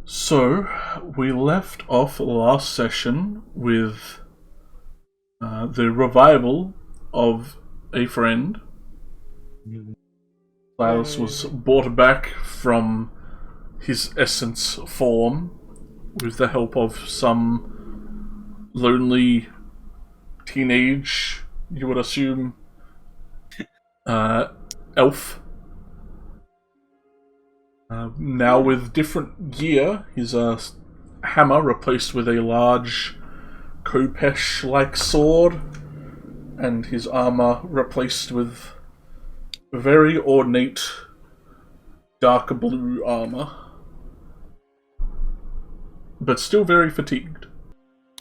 So, we left off last session with the revival of a friend. Silas was brought back from his essence form with the help of some lonely teenage, you would assume, elf. Now with different gear, his hammer replaced with a large Kopesh-like sword, and his armor replaced with very ornate dark blue armor. But still very fatigued.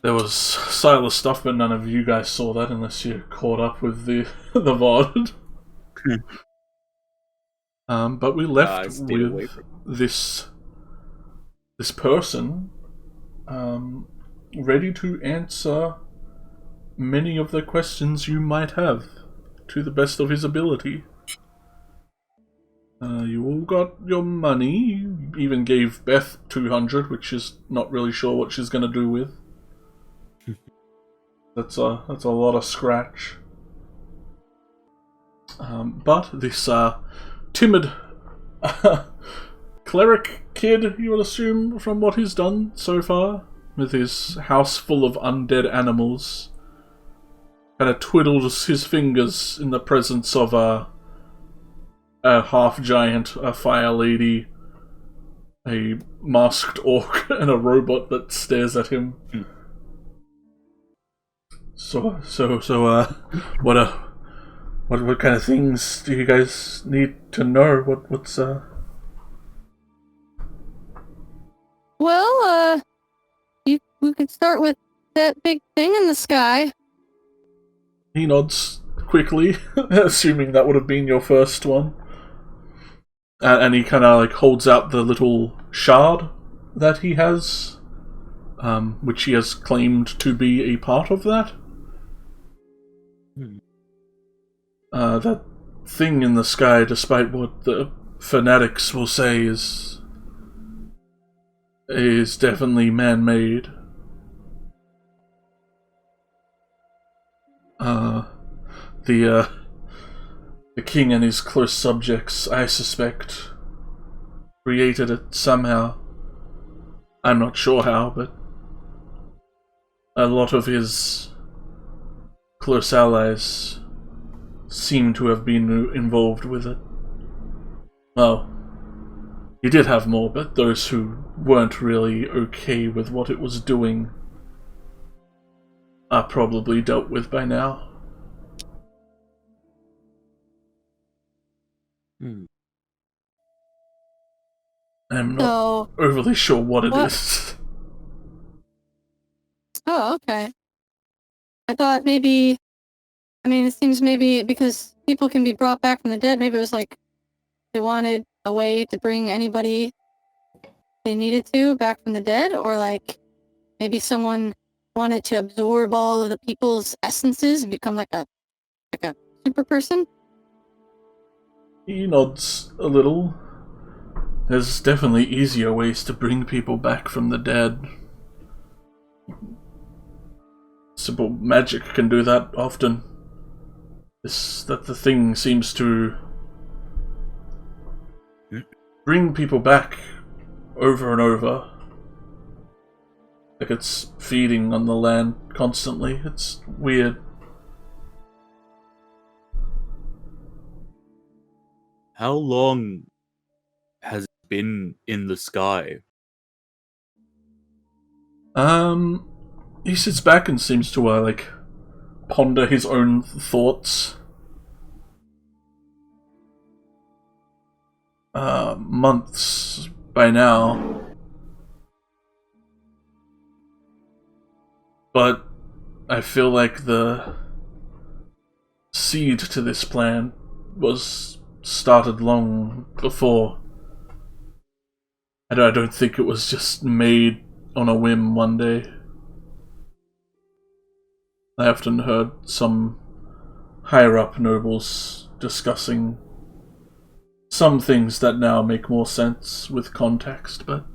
There was Silas stuff, but none of you guys saw that unless you caught up with the VOD. But we left with this person ready to answer many of the questions you might have to the best of his ability. You all got your money. You even gave Beth 200, which she's not really sure what she's going to do with. That's a lot of scratch. But this timid cleric kid, you would assume, from what he's done so far, with his house full of undead animals, kind of twiddles his fingers in the presence of a half-giant, a fire lady, a masked orc, and a robot that stares at him. So, what kind of things do you guys need to know? What's Well, we could start with that big thing in the sky. He nods quickly, assuming that would have been your first one. And he kind of holds out the little shard that he has, which he has claimed to be a part of that. That thing in the sky, despite what the fanatics will say, is definitely man-made. The king and his close subjects, I suspect, created it somehow. I'm not sure how, but a lot of his close allies seem to have been involved with it. Well, he did have more, but those who weren't really okay with what it was doing are probably dealt with by now. I'm not overly sure what it is. Oh, okay. I thought maybe... it seems maybe because people can be brought back from the dead, maybe it was like they wanted a way to bring anybody they needed to back from the dead, or like maybe someone wanted to absorb all of the people's essences and become like a super person. He nods a little. There's definitely easier ways to bring people back from the dead. Simple magic can do that often. That the thing seems to bring people back over and over. Like it's feeding on the land constantly. It's weird. How long has it been in the sky? He sits back and seems to ponder his own thoughts. Months by now. But I feel like the seed to this plan was started long before. I don't think it was just made on a whim one day. I often heard some higher-up nobles discussing some things that now make more sense with context, but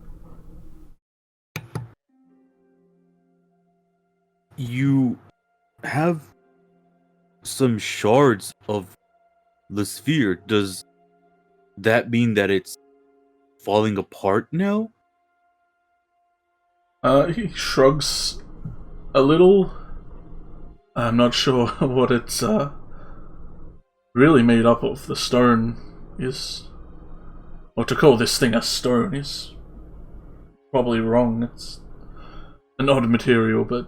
You have some shards of the sphere. Does that mean that it's falling apart now? He shrugs a little. I'm not sure what it's really made up of. The stone is... Or to call this thing a stone is probably wrong. It's an odd material, but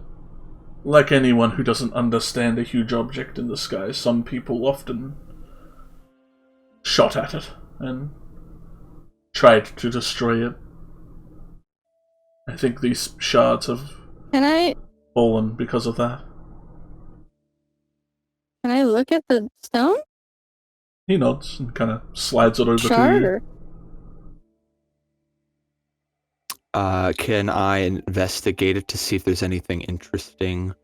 like anyone who doesn't understand a huge object in the sky, some people often shot at it and tried to destroy it. I think these shards have Can I fallen because of that. look at the stone He nods and kind of slides it over shard? to you. Or... Can I investigate it to see if there's anything interesting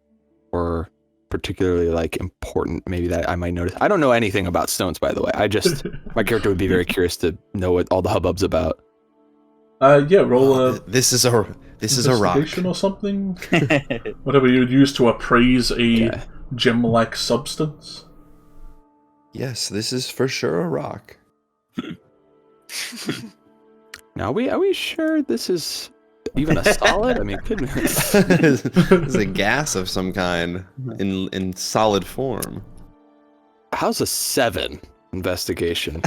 or particularly like important maybe that I might notice? I don't know anything about stones, by the way. My character would be very curious to know what all the hubbub's about. Yeah, roll a This is a rock. investigation or something. Whatever you would use to appraise a Okay. gem-like substance. Yes, this is for sure a rock. Now, are we sure this is even a solid? I mean, goodness. It's a gas of some kind in solid form. How's a 7 investigation?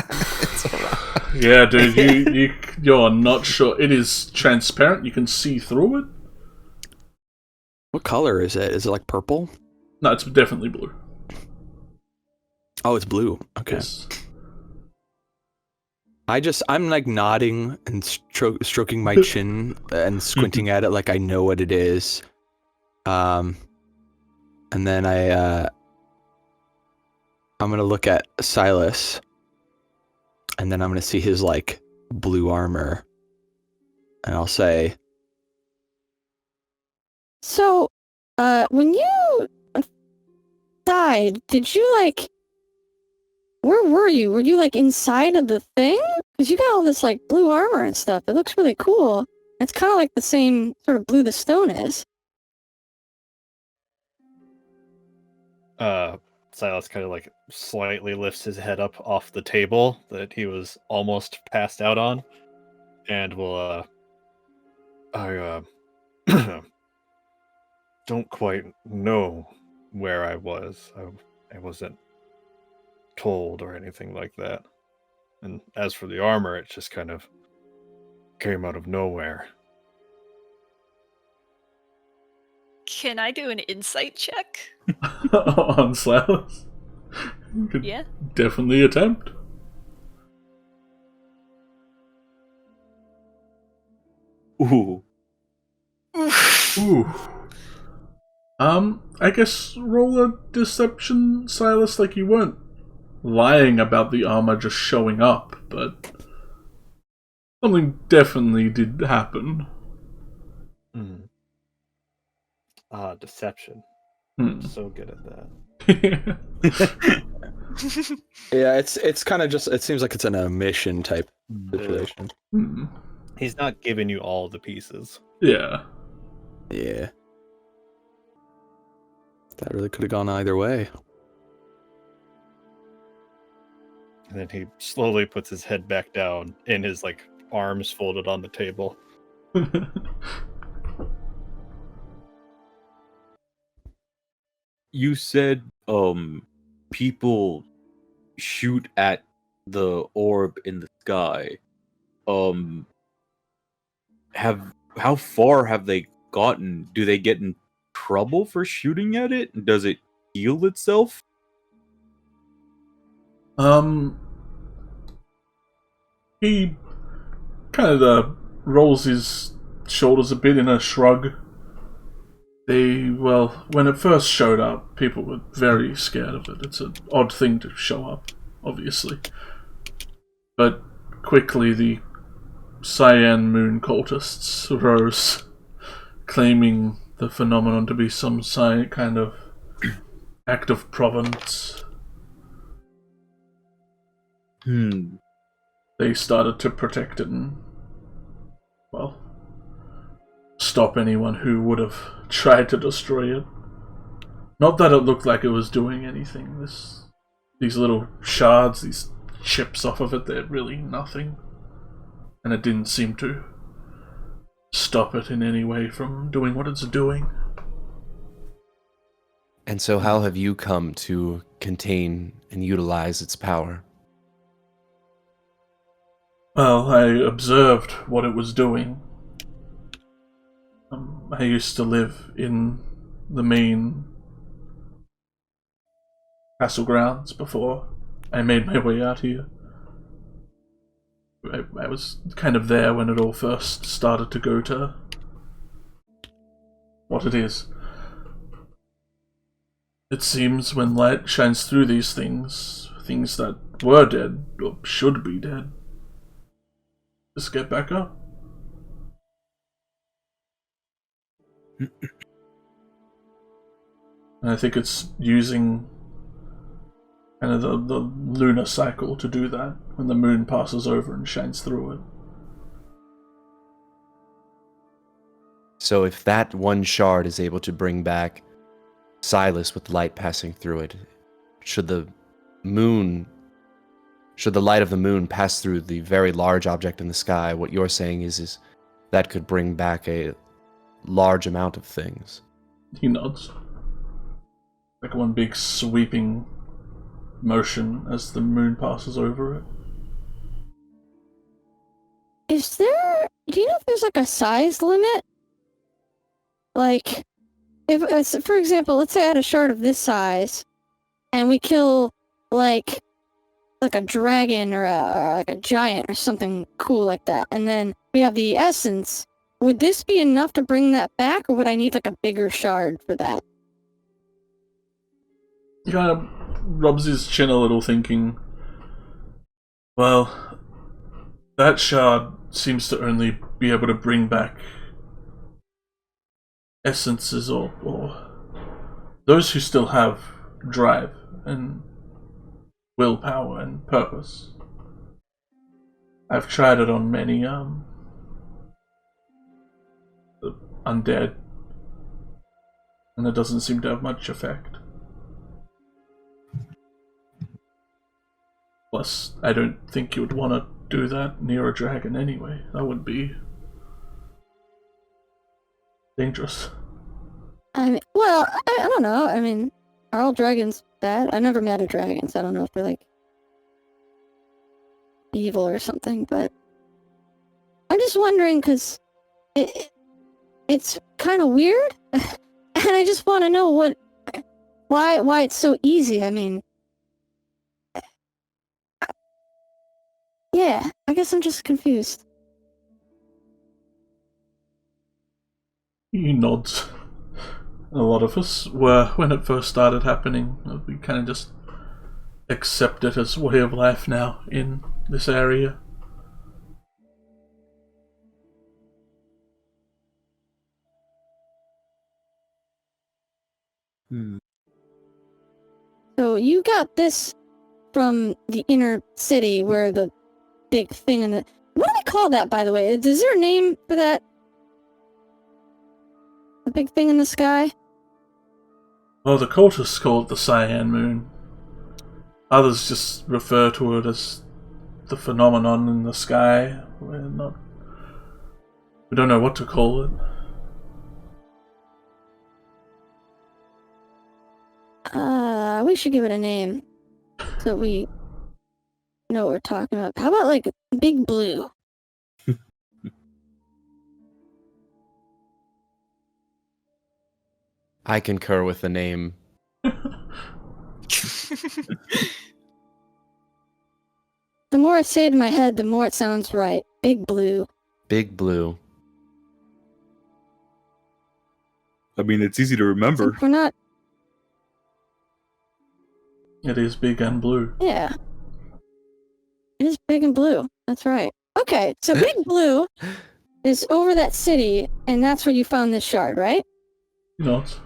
It's a rock. Yeah, dude, you're not sure. It is transparent. You can see through it. What color is it? Is it like purple? No, it's definitely blue. Oh, it's blue. Okay. Yes. I'm like nodding and stroking my chin and squinting at it like I know what it is. And then I'm gonna look at Silas, and then I'm gonna see his like blue armor, and I'll say, So, when you died, did you like... Where were you? Were you like inside of the thing? Because you got all this like blue armor and stuff. It looks really cool. It's kind of like the same sort of blue the stone is. Silas kind of like slightly lifts his head up off the table that he was almost passed out on, and will I don't quite know where I was. I wasn't told or anything like that. And as for the armor, it just kind of came out of nowhere. Can I do an insight check? On Silas. You could Yeah. definitely attempt. Ooh. Ooh. I guess roll a deception, Silas, like you weren't lying about the armor just showing up, but something definitely did happen. Deception. Hmm. So good at that. yeah, it's kind of just, it seems like it's an omission type situation. Hmm. He's not giving you all the pieces. Yeah. Yeah. That really could have gone either way. And then he slowly puts his head back down in his like arms folded on the table. You said people shoot at the orb in the sky. How far have they gotten? Do they get in trouble for shooting at it? Does it heal itself? He kind of rolls his shoulders a bit in a shrug. When it first showed up, people were very scared of it. It's an odd thing to show up, obviously. But quickly the Cyan Moon cultists rose, claiming the phenomenon to be some kind of act of providence. They started to protect it and, stop anyone who would have tried to destroy it. Not that it looked like it was doing anything. These little shards, these chips off of it, they're really nothing. And it didn't seem to stop it in any way from doing what it's doing. And so how have you come to contain and utilize its power? Well, I observed what it was doing. I used to live in the main castle grounds before I made my way out here. I was kind of there when it all first started to go to what it is. It seems when light shines through these things, things that were dead, or should be dead, just get back up. And I think it's using kind of the lunar cycle to do that, when the moon passes over and shines through it. So if that one shard is able to bring back Silas with light passing through it, should the light of the moon pass through the very large object in the sky, what you're saying is that could bring back a large amount of things. He nods. Like one big sweeping motion as the moon passes over it. Do you know if there's like a size limit? Like, if, for example, let's say I had a shard of this size, and we kill, like a dragon or like a giant or something cool like that, and then we have the essence, would this be enough to bring that back, or would I need like a bigger shard for that? He kind of rubs his chin a little, thinking, well, that shard seems to only be able to bring back essences or those who still have drive and willpower and purpose. I've tried it on many undead, and it doesn't seem to have much effect. Plus, I don't think you would want to do that near a dragon anyway. That would be dangerous. I mean, well, I don't know. I mean, are all dragons bad? I've never met a dragon, so I don't know if they're like evil or something, but I'm just wondering because it's kind of weird, and I just want to know why it's so easy. I mean, yeah, I guess I'm just confused. He nods. A lot of us were when it first started happening. We kind of just accept it as way of life now in this area. So you got this from the inner city where the big thing in the... What do they call that, by the way? Is there a name for that? The big thing in the sky? Well, the cultists call it the Cyan Moon. Others just refer to it as the phenomenon in the sky. We don't know what to call it. We should give it a name so we know what we're talking about. How about like Big Blue? I concur with the name. The more I say it in my head, the more it sounds right. Big Blue. Big Blue. I mean, it's easy to remember. So we're not... It is big and blue. Yeah. It is big and blue. That's right. Okay, so Big Blue is over that city, and that's where you found this shard, right? Not.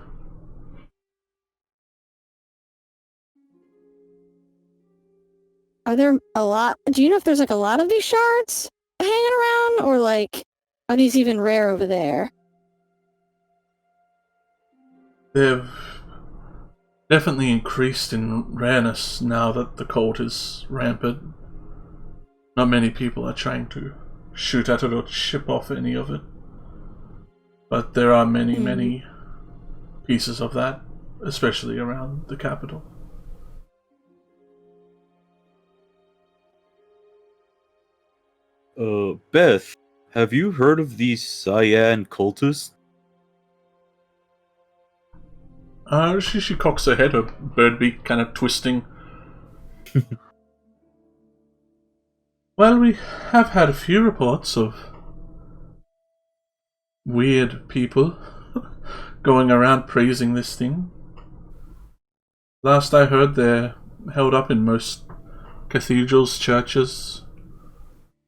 Are there a lot... Do you know if there's like a lot of these shards hanging around, or like, are these even rare over there? They've definitely increased in rareness now that the cult is rampant. Not many people are trying to shoot at it or chip off any of it. But there are many pieces of that, especially around the capital. Beth, have you heard of these cyan cultists? She cocks her head, her bird beak kind of twisting. Well, we have had a few reports of weird people going around praising this thing. Last I heard, they're held up in most cathedrals, churches,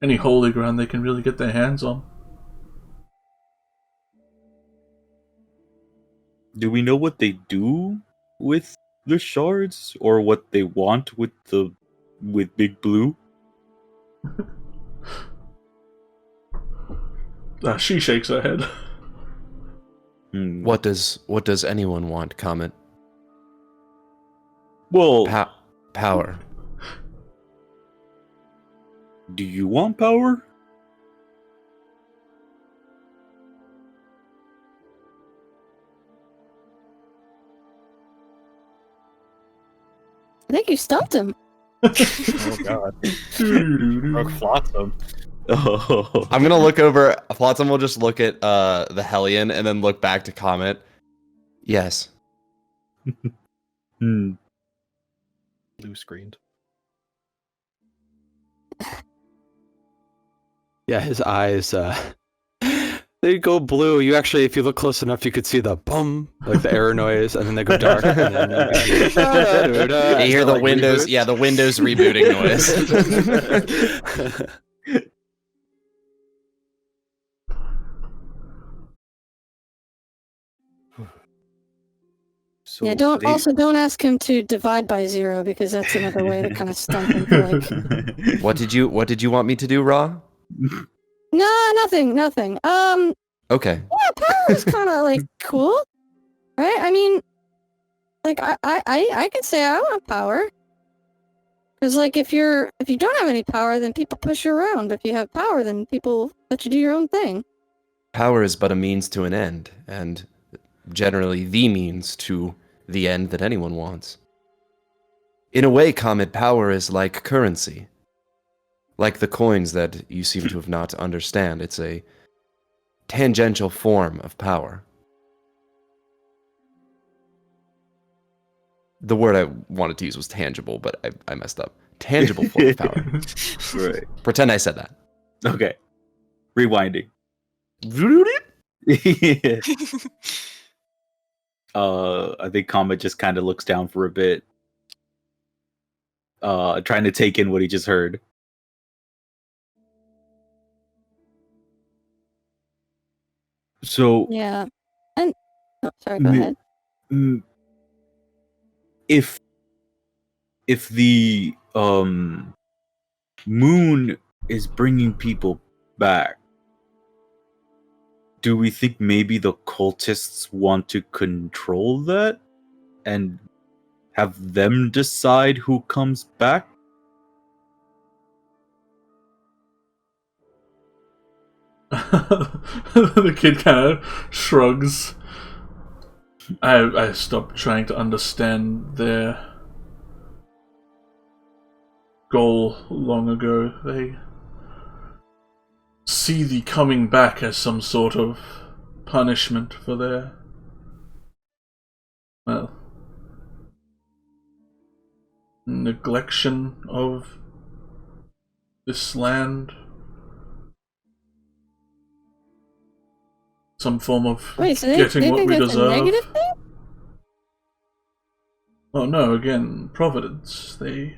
any holy ground they can really get their hands on. Do we know what they do with the shards, or what they want with Big Blue? She shakes her head. What does anyone want, Comet? Well, Power. do you want power? I think you stumped him. Oh god. Broke Flotsam. Oh. I'm gonna look over. Flotsam will just look at the Hellion and then look back to Comet. Yes. Hmm. Blue screened. Yeah, his eyes, they go blue. You actually, if you look close enough, you could see the bum, like the error noise, and then they go dark, and then you hear the like Windows, reboots. yeah, the Windows rebooting noise. So Yeah, don't they- don't ask him to divide by 0 because that's another way to kind of stump him. For like, What did you want me to do, Raw? no, nothing. Okay. Yeah, power is kind of like cool, right? I mean, like I could say I want power, because like if you don't have any power, then people push you around. If you have power, then people let you do your own thing. Power is but a means to an end, and generally the means to the end that anyone wants. In a way, Comet, power is like currency. Like the coins that you seem to have not understand. It's a tangential form of power. The word I wanted to use was tangible, but I messed up. Tangible form of power. Right. Pretend I said that. Okay. Rewinding. I think Comet just kind of looks down for a bit, trying to take in what he just heard. So, Yeah, and sorry, go ahead. If the moon is bringing people back, do we think maybe the cultists want to control that and have them decide who comes back? The kid kind of shrugs. I stopped trying to understand their goal long ago. They see the coming back as some sort of punishment for their, well, neglection of this land. Some form of Wait, so they getting what think we it's a deserve. negative thing? Oh no, again, Providence. They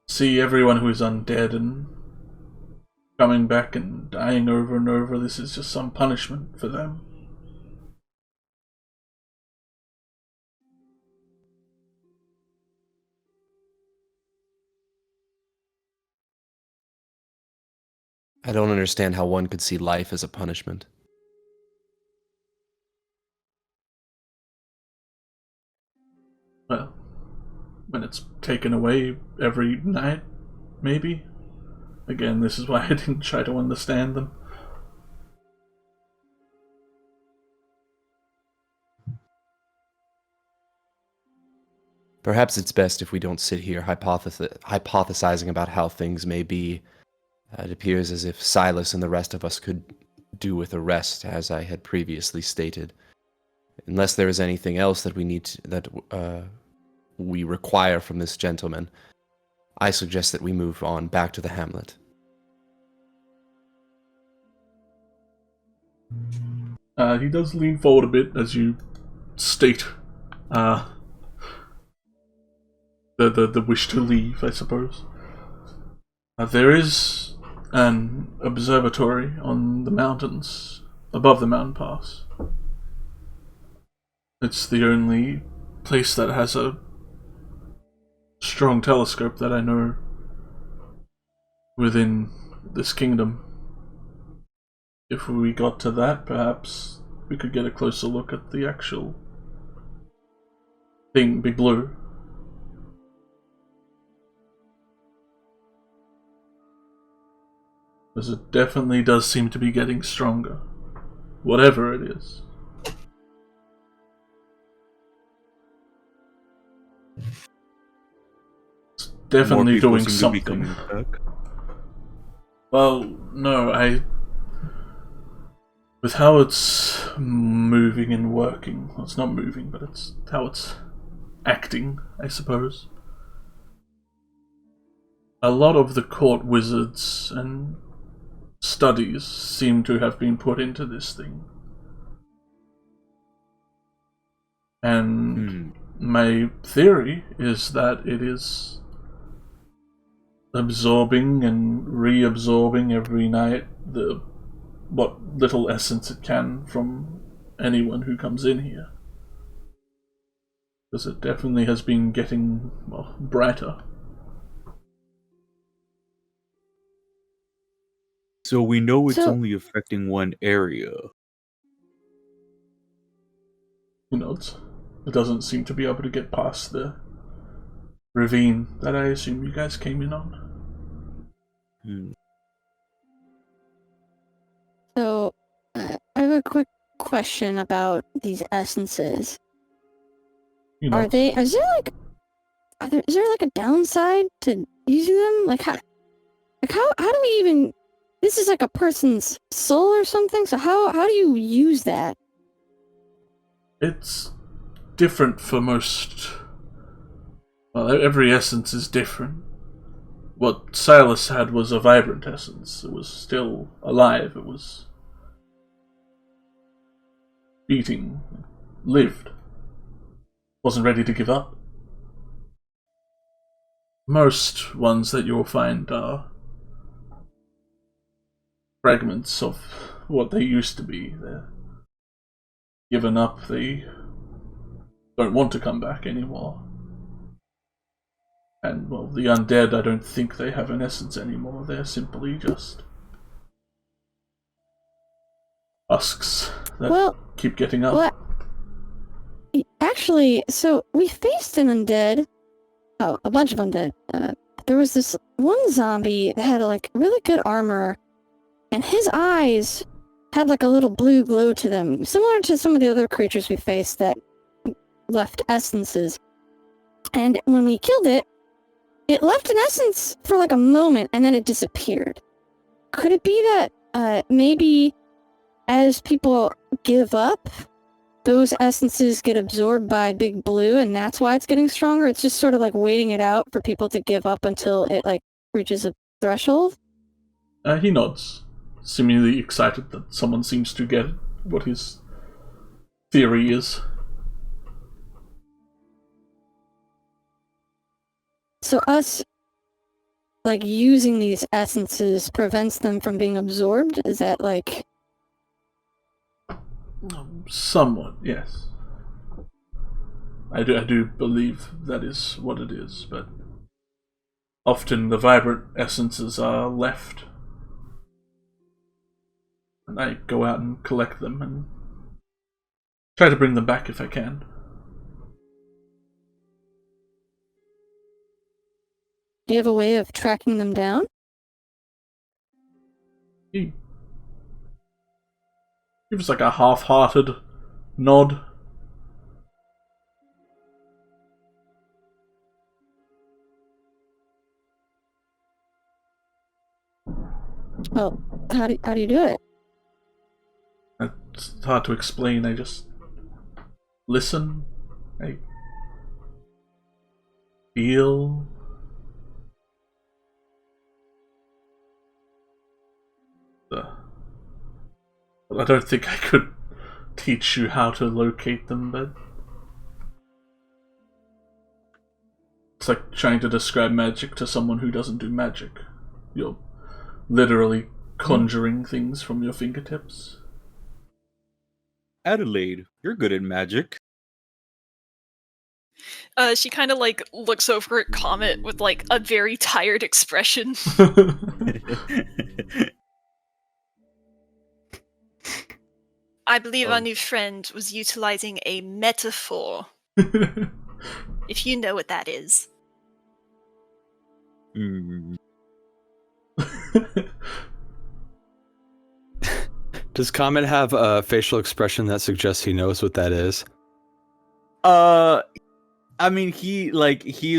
see everyone who is undead and coming back and dying over and over. This is just some punishment for them. I don't understand how one could see life as a punishment. when it's taken away every night, maybe? Again, this is why I didn't try to understand them. Perhaps it's best if we don't sit here hypothesizing about how things may be. It appears as if Silas and the rest of us could do with a rest, as I had previously stated. Unless there is anything else that we require from this gentleman, I suggest that we move on back to the hamlet. He does lean forward a bit as you state the wish to leave, I suppose. There is an observatory on the mountains, above the mountain pass. It's the only place that has a strong telescope that I know within this kingdom. If we got to that, perhaps we could get a closer look at the actual thing, Big Blue. Because it definitely does seem to be getting stronger. Whatever it is. It's definitely doing something. Well, no, with how it's moving and working, well, it's not moving, but it's how it's acting, I suppose. A lot of the court wizards and studies seem to have been put into this thing. And my theory is that it is absorbing and reabsorbing every night what little essence it can from anyone who comes in here. Because it definitely has been getting, well, brighter. So we know it's only affecting one area. Who knows? It doesn't seem to be able to get past the ravine that I assume you guys came in on. So, I have a quick question about these essences. Is there like a downside to using them? Like how do we even? This is like a person's soul or something. So how do you use that? It's different for most. Well, every essence is different. What Silas had was a vibrant essence. It was still alive. It was beating, lived. Wasn't ready to give up. Most ones that you'll find are fragments of what they used to be. They're given up. They don't want to come back anymore. And, well, the undead, I don't think they have an essence anymore. They're simply just husks that keep getting up. Well, actually, so we faced an undead. Oh, a bunch of undead. There was this one zombie that had like really good armor, and his eyes had like a little blue glow to them, similar to some of the other creatures we faced that left essences. And when we killed it, it left an essence for like a moment, and then it disappeared. Could it be that maybe as people give up, those essences get absorbed by Big Blue, and that's why it's getting stronger? It's just sort of like waiting it out for people to give up until it like reaches a threshold? He nods, seemingly excited that someone seems to get what his theory is. So us, like, using these essences prevents them from being absorbed? Is that, like... Somewhat, yes. I do believe that is what it is, but often the vibrant essences are left. And I go out and collect them and try to bring them back if I can. Do you have a way of tracking them down? He gives like a half-hearted nod. Well, how do you do it? It's hard to explain. I just listen. I feel. I don't think I could teach you how to locate them, but it's like trying to describe magic to someone who doesn't do magic. You're literally conjuring things from your fingertips. Adelaide, you're good at magic. She kind of like looks over at Comet with like a very tired expression. I believe our new friend was utilizing a metaphor. If you know what that is. Does Comet have a facial expression that suggests he knows what that is? I mean, he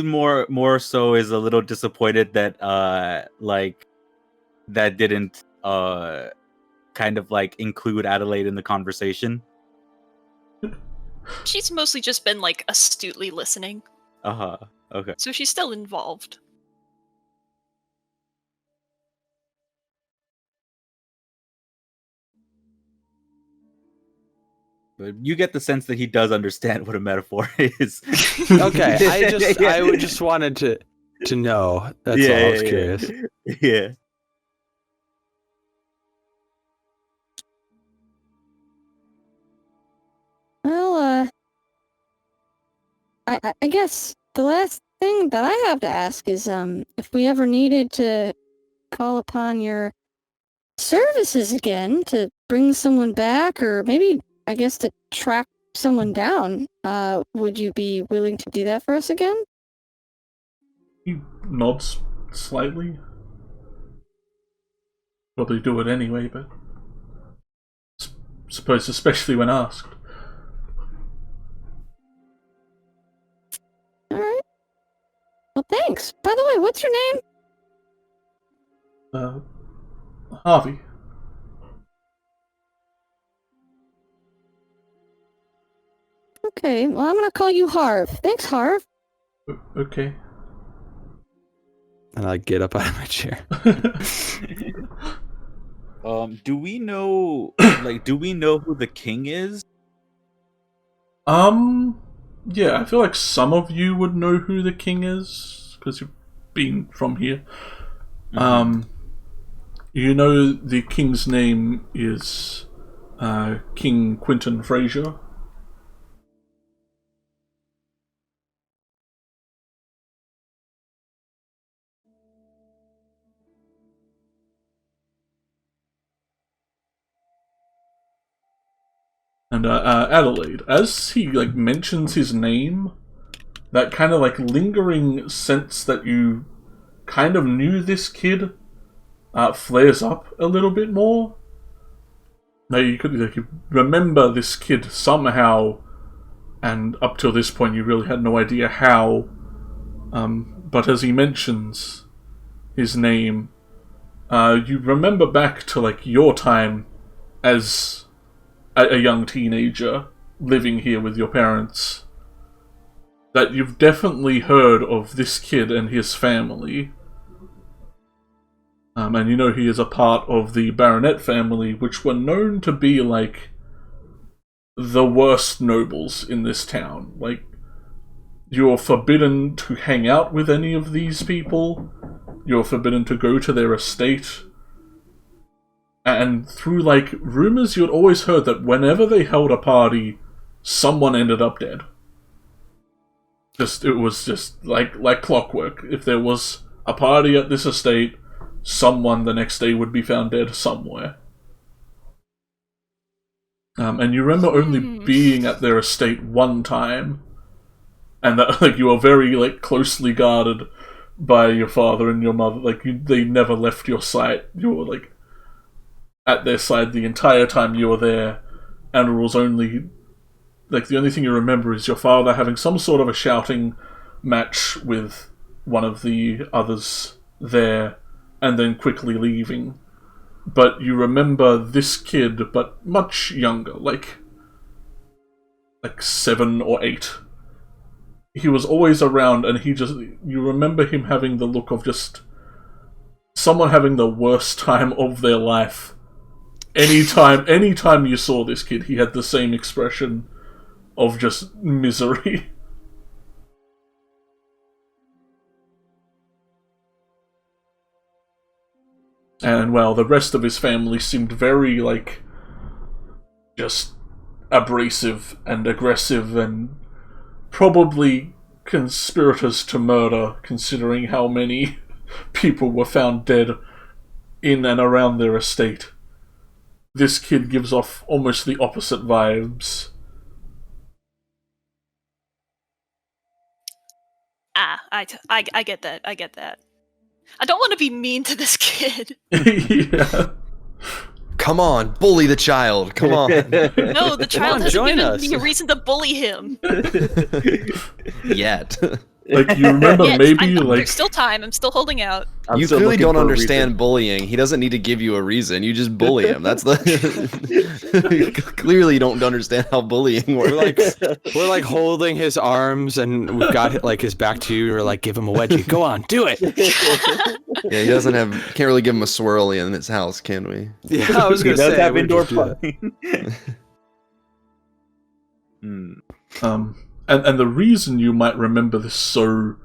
more so is a little disappointed that that didn't kind of like include Adelaide in the conversation. She's mostly just been like astutely listening. Okay. So she's still involved. But you get the sense that he does understand what a metaphor is. Okay, I just wanted to know. That's all. I was curious. Yeah. Well, I guess the last thing that I have to ask is, if we ever needed to call upon your services again to bring someone back, or maybe, I guess, to track someone down, would you be willing to do that for us again? He nods slightly. Probably do it anyway, but suppose especially when asked. Alright. Well, thanks. By the way, what's your name? Harvey. Okay, well, I'm gonna call you Harv. Thanks, Harv. Okay. And I get up out of my chair. Do we know who the king is? Yeah, I feel like some of you would know who the king is, because you've been from here. You know the king's name is King Quentin Fraser. And Adelaide, as he like mentions his name, that kind of like lingering sense that you kind of knew this kid flares up a little bit more. Now you could like, you remember this kid somehow, and up till this point you really had no idea how. But as he mentions his name, you remember back to like your time as a young teenager living here with your parents, that you've definitely heard of this kid and his family. And you know he is a part of the Baronet family, which were known to be like the worst nobles in this town. Like, you're forbidden to hang out with any of these people, you're forbidden to go to their estate. And through, like, rumors, you'd always heard that whenever they held a party, someone ended up dead. It was just like clockwork. If there was a party at this estate, someone the next day would be found dead somewhere. And you remember only being at their estate one time, and that like you were very like closely guarded by your father and your mother. Like, they never left your sight. You were, like, at their side the entire time you were there, and it was only... Like, the only thing you remember is your father having some sort of a shouting match with one of the others there, and then quickly leaving. But you remember this kid, but much younger, like 7 or 8. He was always around, and you remember him having the look of just someone having the worst time of their life. Anytime you saw this kid, he had the same expression of just misery. And, well, the rest of his family seemed very, like, just abrasive and aggressive and probably conspirators to murder, considering how many people were found dead in and around their estate. This kid gives off almost the opposite vibes. I get that. I get that. I don't want to be mean to this kid. Yeah. Come on, bully the child. Come on. No, the child hasn't join given us. me a reason to bully him. Yet. Like, you remember Yes, maybe, there's still time. I'm still holding out. I'm You still clearly looking don't for a understand reason. bullying. He doesn't need to give you a reason. You just bully him. That's the. You clearly don't understand how bullying works. We're like holding his arms, and we've got like his back to you. We're like, give him a wedgie. Go on, do it. Yeah, he doesn't have. Can't really give him a swirly in his house, can we? Yeah, I was He gonna does say have we indoor just do that. plumbing. And the reason you might remember this so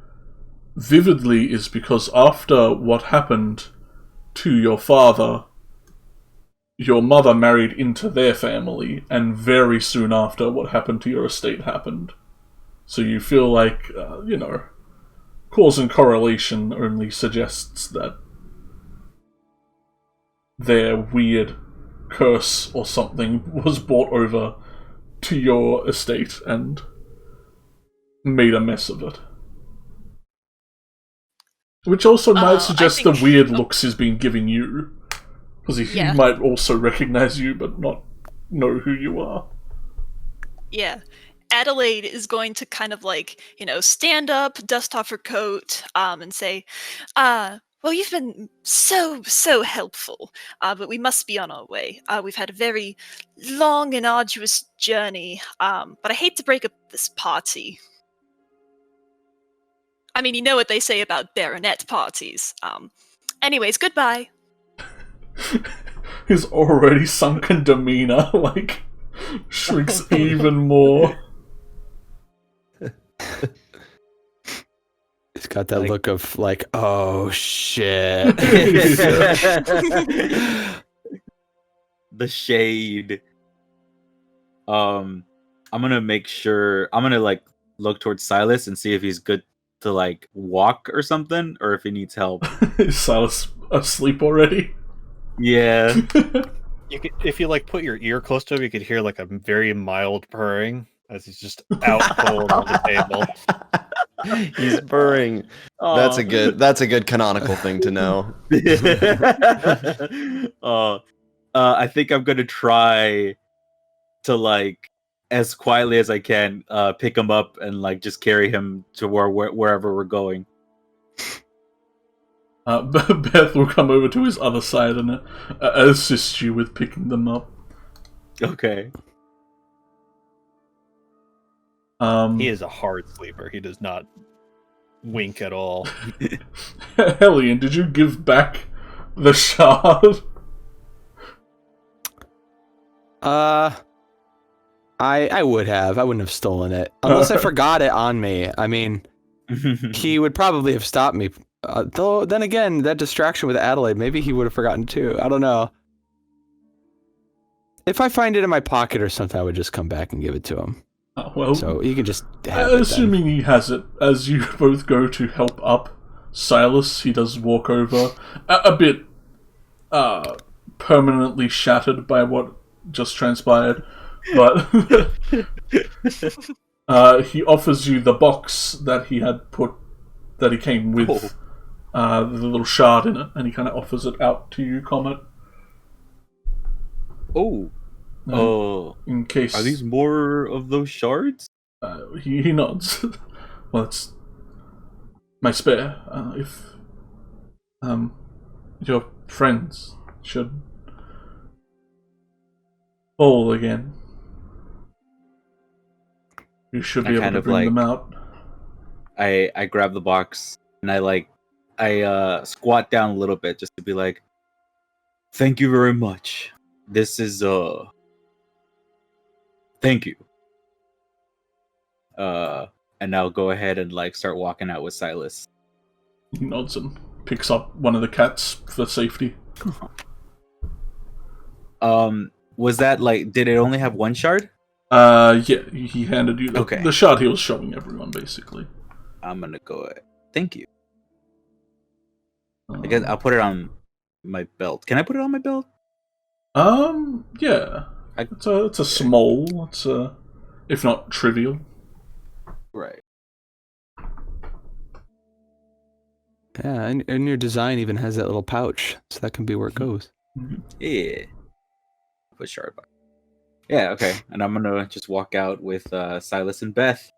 vividly is because after what happened to your father, your mother married into their family, and very soon after what happened to your estate happened. So you feel like, cause and correlation only suggests that their weird curse or something was brought over to your estate and made a mess of it. Which also might suggest the weird looks he's been giving you. Because he might also recognize you, but not know who you are. Yeah. Adelaide is going to kind of like, stand up, dust off her coat, and say, well, you've been so helpful, but we must be on our way. We've had a very long and arduous journey, but I hate to break up this party. I mean, you know what they say about baronet parties. Anyways, goodbye. His already sunken demeanor, shrinks even more. He's got that look of like, oh shit. The shade. I'm gonna make sure. I'm gonna look towards Silas and see if he's good to walk or something, or if he needs help. Is Silas asleep already? Yeah. You could, if you put your ear close to him, you could hear a very mild purring as he's just out cold on the table. He's purring. That's a good canonical thing to know. I think I'm gonna try to as quietly as I can pick him up and just carry him to wherever we're going. Beth will come over to his other side and assist you with picking them up. Okay. He is a hard sleeper. He does not wink at all. Hellion, did you give back the shard? I would have. I wouldn't have stolen it. Unless I forgot it on me. I mean, he would probably have stopped me. Though, then again, that distraction with Adelaide, maybe he would have forgotten too. I don't know. If I find it in my pocket or something, I would just come back and give it to him. Well, so you can just have it assuming he has it, as you both go to help up Silas, he does walk over, a bit permanently shattered by what just transpired, but he offers you the box that he came with the little shard in it, and he kind of offers it out to you, Comet. Oh. In case... Are these more of those shards? He nods. Well, it's my spare. If your friends should fall again, you should be able to bring them out. I grab the box and I squat down a little bit just to be like, thank you very much. This is thank you. And I'll go ahead and like start walking out with Silas. He nods and picks up one of the cats for safety. Was that like, did it only have one shard? Yeah, he handed you Okay. the shard he was showing everyone, basically. I'm gonna go. Thank you. I guess I'll put it on my belt. Can I put it on my belt? Yeah. It's a small. It's if not trivial. Right. Yeah, and your design even has that little pouch, so that can be where it goes. Yeah. Put shard box. Yeah. Okay. And I'm gonna just walk out with Silas and Beth.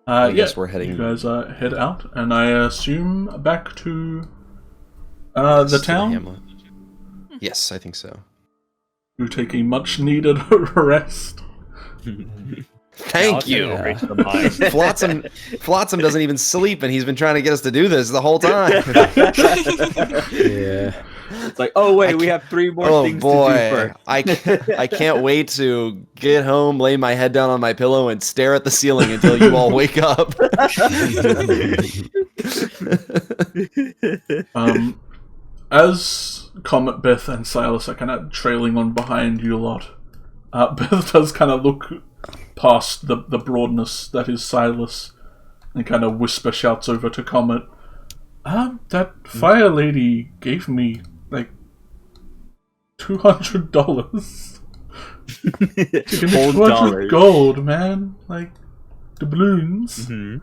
I guess we're heading. You guys head out, and I assume back to the town. Hamlet. Yes, I think so. You take a much-needed rest. Thank you. Flotsam doesn't even sleep, and he's been trying to get us to do this the whole time. Yeah. It's like, oh wait, we have 3 more things to do first. I can't wait to get home, lay my head down on my pillow, and stare at the ceiling until you all wake up. As Comet, Beth, and Silas are kind of trailing on behind you a lot, Beth does kind of look past the broadness that is Silas and kind of whisper shouts over to Comet, that fire lady gave me like $200. She gave me 200 gold, man. Like, doubloons. Mm-hmm.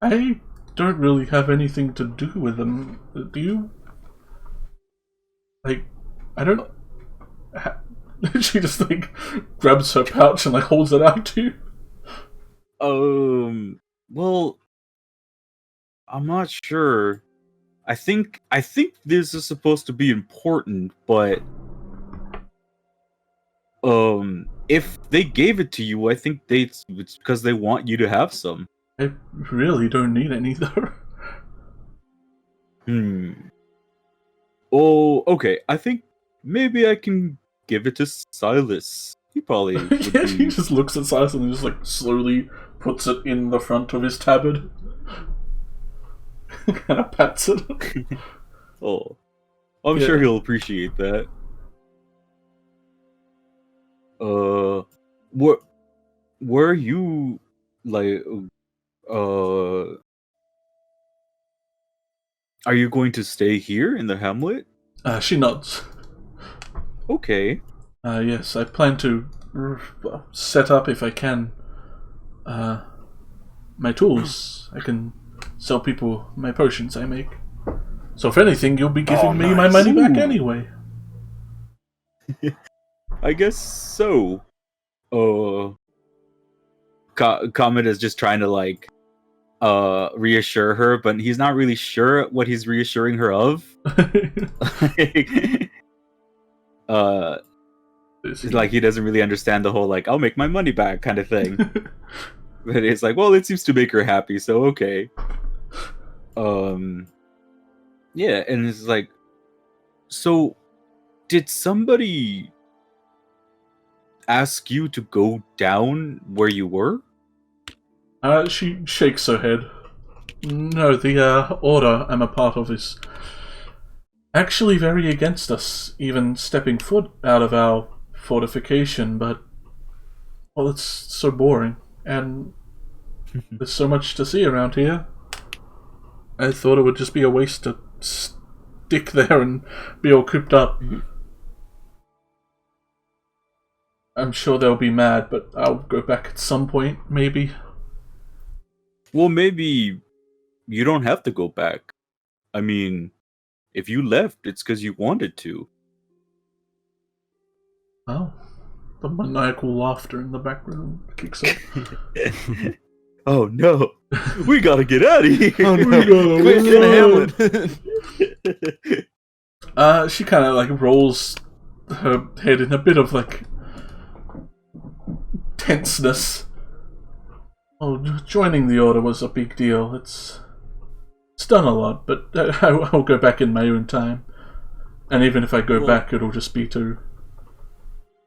I don't really have anything to do with them. Do you? Like, I don't... She just, like, grabs her pouch and, like, holds it out to you. Well, I'm not sure. I think this is supposed to be important, but if they gave it to you, I think it's because they want you to have some. I really don't need any, though. Oh, okay. I think maybe I can give it to Silas. He probably would Yeah, be... he just looks at Silas and just, like, slowly puts it in the front of his tabard. Kind of pats it. Oh, I'm sure he'll appreciate that. Where are you, like, are you going to stay here in the hamlet? She nods. Okay. Yes, I plan to set up, if I can, my tools. I can sell people my potions I make. So if anything, you'll be giving me my money back anyway. I guess so. Comet is just trying to, like, reassure her, but he's not really sure what he's reassuring her of. Like, he doesn't really understand the whole, like, I'll make my money back kind of thing. But it's like, well, it seems to make her happy, so okay. Yeah, and it's like, so did somebody ask you to go down where you were? She shakes her head. No, the order I'm a part of is actually very against us even stepping foot out of our fortification, but, well, it's so boring, and there's so much to see around here. I thought it would just be a waste to stick there and be all cooped up. I'm sure they'll be mad, but I'll go back at some point, maybe. Well, maybe you don't have to go back. I mean, if you left, it's because you wanted to. Oh, the maniacal laughter in the background kicks up. Oh no, we gotta get out of here. Oh no, We gotta quick, Hamlet. She kind of like rolls her head in a bit of like tenseness. Oh, joining the order was a big deal. It's done a lot, but I'll go back in my own time. And even if I go back, it'll just be to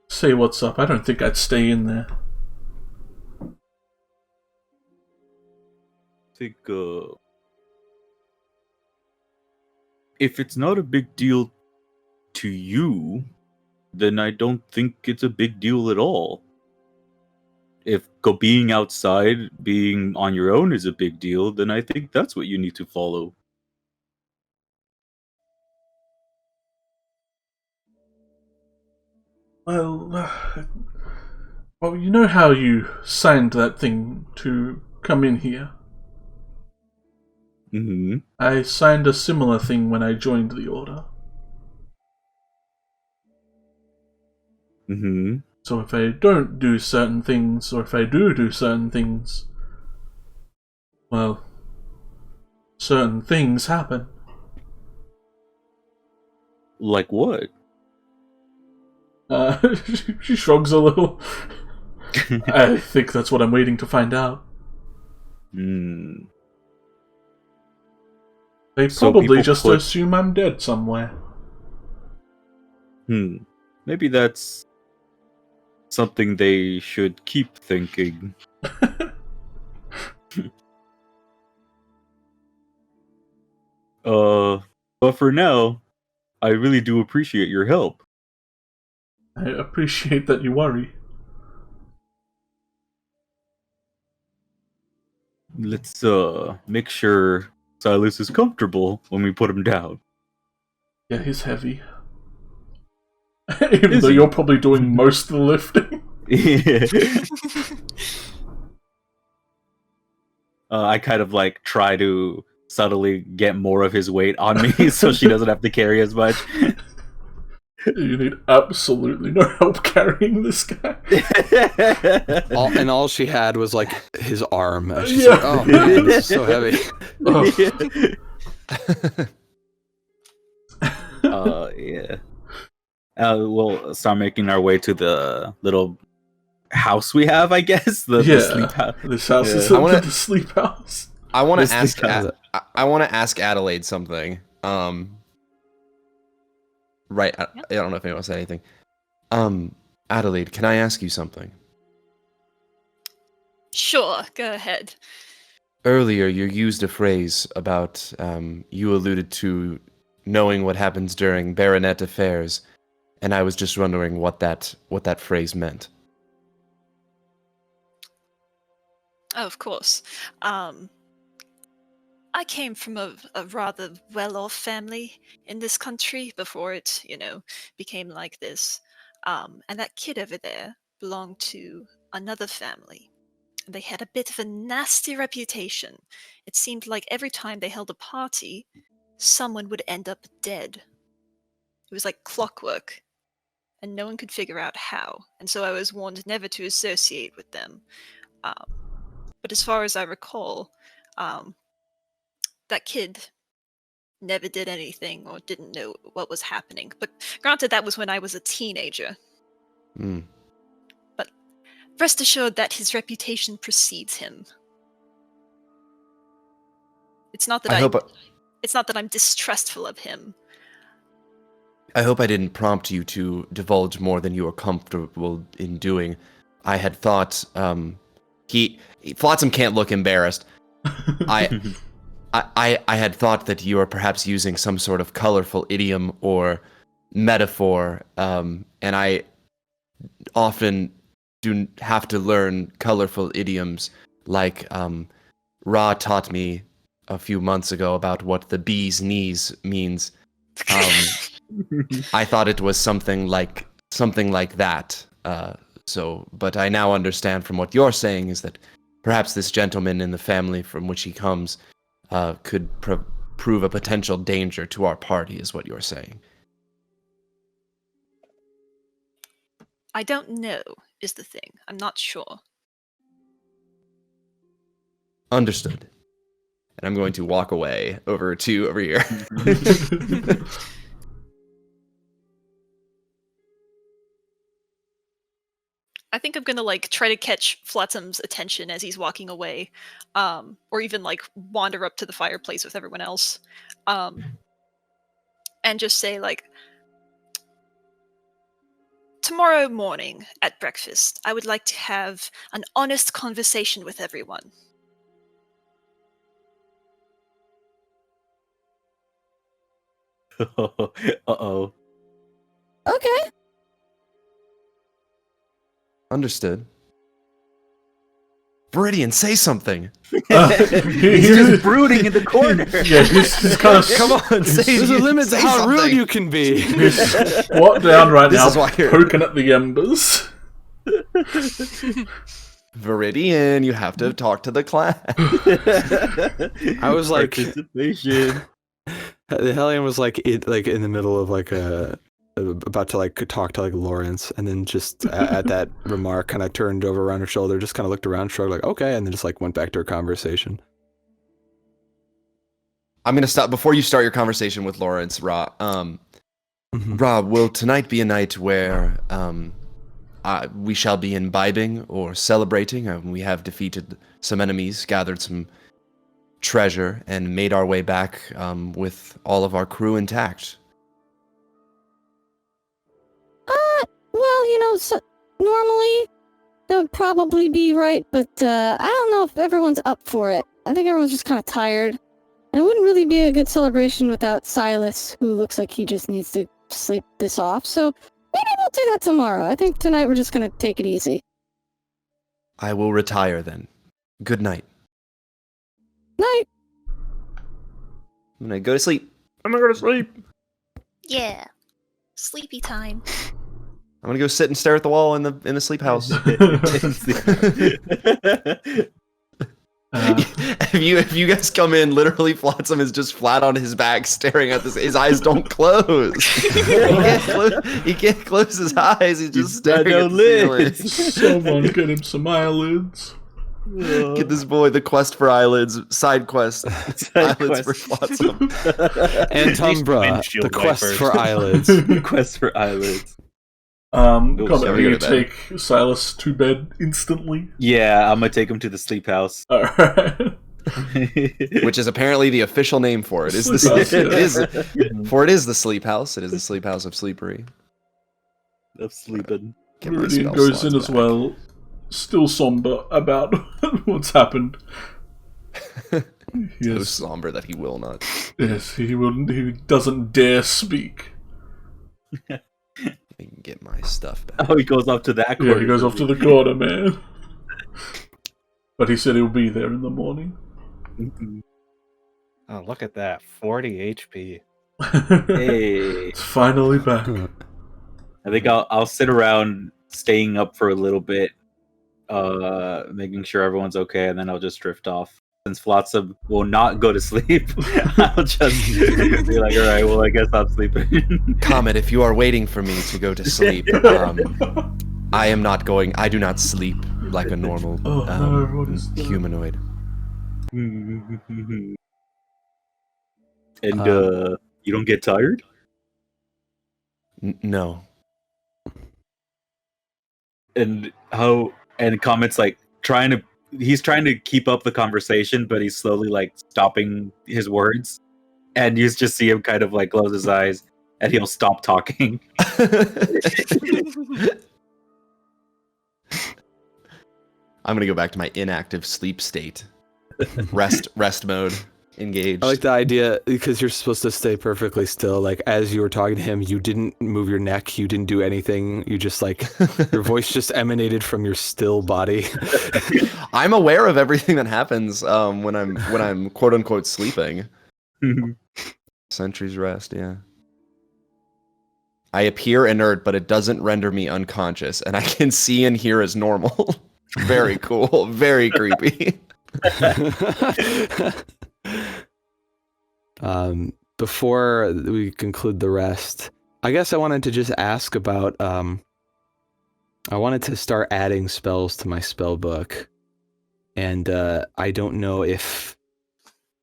say what's up. I don't think I'd stay in there. Think, if it's not a big deal to you, then I don't think it's a big deal at all. If being outside, being on your own is a big deal, then I think that's what you need to follow. Well, you know how you signed that thing to come in here? Mm-hmm. I signed a similar thing when I joined the order. Mm-hmm. So if I don't do certain things, or if I do certain things, well, certain things happen. Like what? She shrugs a little. I think that's what I'm waiting to find out. Hmm. They So probably people just put- assume I'm dead somewhere. Maybe that's something they should keep thinking. But for now, I really do appreciate your help. I appreciate that you worry. Let's make sure Silas is comfortable when we put him down. Yeah, he's heavy. Even Is though he? you're probably doing most of the lifting. I kind of like try to subtly get more of his weight on me so she doesn't have to carry as much. You need absolutely no help carrying this guy. All she had was like his arm. She's Yeah. like, oh man, this is so heavy. Yeah. We'll start making our way to the little house we have, I guess. The sleep house. This house is I wanna- the sleep house. I want This to ask. becomes I want to ask Adelaide something. Right. I don't know if anyone said anything. Adelaide, can I ask you something? Sure, go ahead. Earlier, you used a phrase about you alluded to knowing what happens during baronet affairs, and I was just wondering what that phrase meant. Oh, of course. I came from a rather well-off family in this country before it, became like this. And that kid over there belonged to another family. They had a bit of a nasty reputation. It seemed like every time they held a party, someone would end up dead. It was like clockwork, and no one could figure out how. And so I was warned never to associate with them. But as far as I recall, that kid never did anything or didn't know what was happening. But granted, that was when I was a teenager. Mm. But rest assured that his reputation precedes him. It's not that it's not that I'm distrustful of him. I hope I didn't prompt you to divulge more than you are comfortable in doing. I had thought Flotsam can't look embarrassed. I had thought that you are perhaps using some sort of colorful idiom or metaphor, and I often do have to learn colorful idioms, like Ra taught me a few months ago about what the bee's knees means. I thought it was something like that. So, but I now understand from what you're saying is that perhaps this gentleman in the family from which he comes could prove a potential danger to our party, is what you're saying. I don't know, is the thing. I'm not sure. Understood. And I'm going to walk away over here. I think I'm gonna like try to catch Flotsam's attention as he's walking away, or even like wander up to the fireplace with everyone else, and just say like, tomorrow morning at breakfast, I would like to have an honest conversation with everyone. Uh-oh. Okay. Understood. Viridian, say something. He's just brooding in the corner. Yeah, he's kind of Come on, say There's a limit to how rude something. you can be. he's squat down right This now, is why you're- poking at the embers. Viridian, you have to talk to the class. I was like, Participation. the Hellion was like in the middle of like about to like talk to like Lawrence, and then just at that remark, kind of turned over around her shoulder, just kind of looked around, shrugged like okay, and then just like went back to her conversation. I'm gonna stop before you start your conversation with Lawrence, Rob. Rob, will tonight be a night where we shall be imbibing or celebrating? We have defeated some enemies, gathered some treasure, and made our way back with all of our crew intact. Well, normally that would probably be right, but I don't know if everyone's up for it. I think everyone's just kind of tired. And it wouldn't really be a good celebration without Silas, who looks like he just needs to sleep this off. So maybe we'll do that tomorrow. I think tonight we're just gonna take it easy. I will retire then. Good night. Night. I'm gonna go to sleep. Yeah. Sleepy time. I'm gonna go sit and stare at the wall in the sleep house. If you guys come in, literally Flotsam is just flat on his back staring at this. His eyes don't close. He can't close his eyes. He's just staring at the ceiling. Someone get him some eyelids. Get this boy the quest for eyelids. Side quest. Eyelids for Flotsam. Antumbra, windshield the quest wipers. for eyelids. Quest for eyelids. Comment, shall are we go you to bed? take Silas to bed instantly? Yeah, I'm gonna take him to the sleep house. Alright. Which is apparently the official name for it. Is the Sleep house, it yeah. is for it is the sleep house. It is the sleep house of sleepery. Of sleeping. Get my Viridian spell goes slots in as back. well, still somber about what's happened. So Yes, somber that he will not. yes, he doesn't dare speak. I can get my stuff back. Oh, he goes off to that corner. Yeah, he goes off to the corner, man. But he said he'll be there in the morning. Mhm. Oh, look at that. 40 HP. Hey, It's finally back. I think I'll sit around, staying up for a little bit, making sure everyone's okay, and then I'll just drift off. Since Flotsam will not go to sleep, I'll just be like, all right, well, I guess I'm sleeping. Comet, if you are waiting for me to go to sleep, I am not going. I do not sleep like a normal Oh, no, what is that? humanoid. And Um, you don't get tired? No. And how? And Comet's like he's trying to keep up the conversation, but he's slowly like stopping his words, and you just see him kind of like close his eyes, and he'll stop talking. I'm gonna go back to my inactive sleep state. Rest mode. Engaged. I like the idea because you're supposed to stay perfectly still. Like as you were talking to him, you didn't move your neck, you didn't do anything. You just like your voice just emanated from your still body. I'm aware of everything that happens when I'm quote unquote sleeping. Sentry's rest, yeah. I appear inert, but it doesn't render me unconscious, and I can see and hear as normal. Very cool. Very creepy. Before we conclude the rest, I guess I wanted to just ask about, I wanted to start adding spells to my spell book. And I don't know if,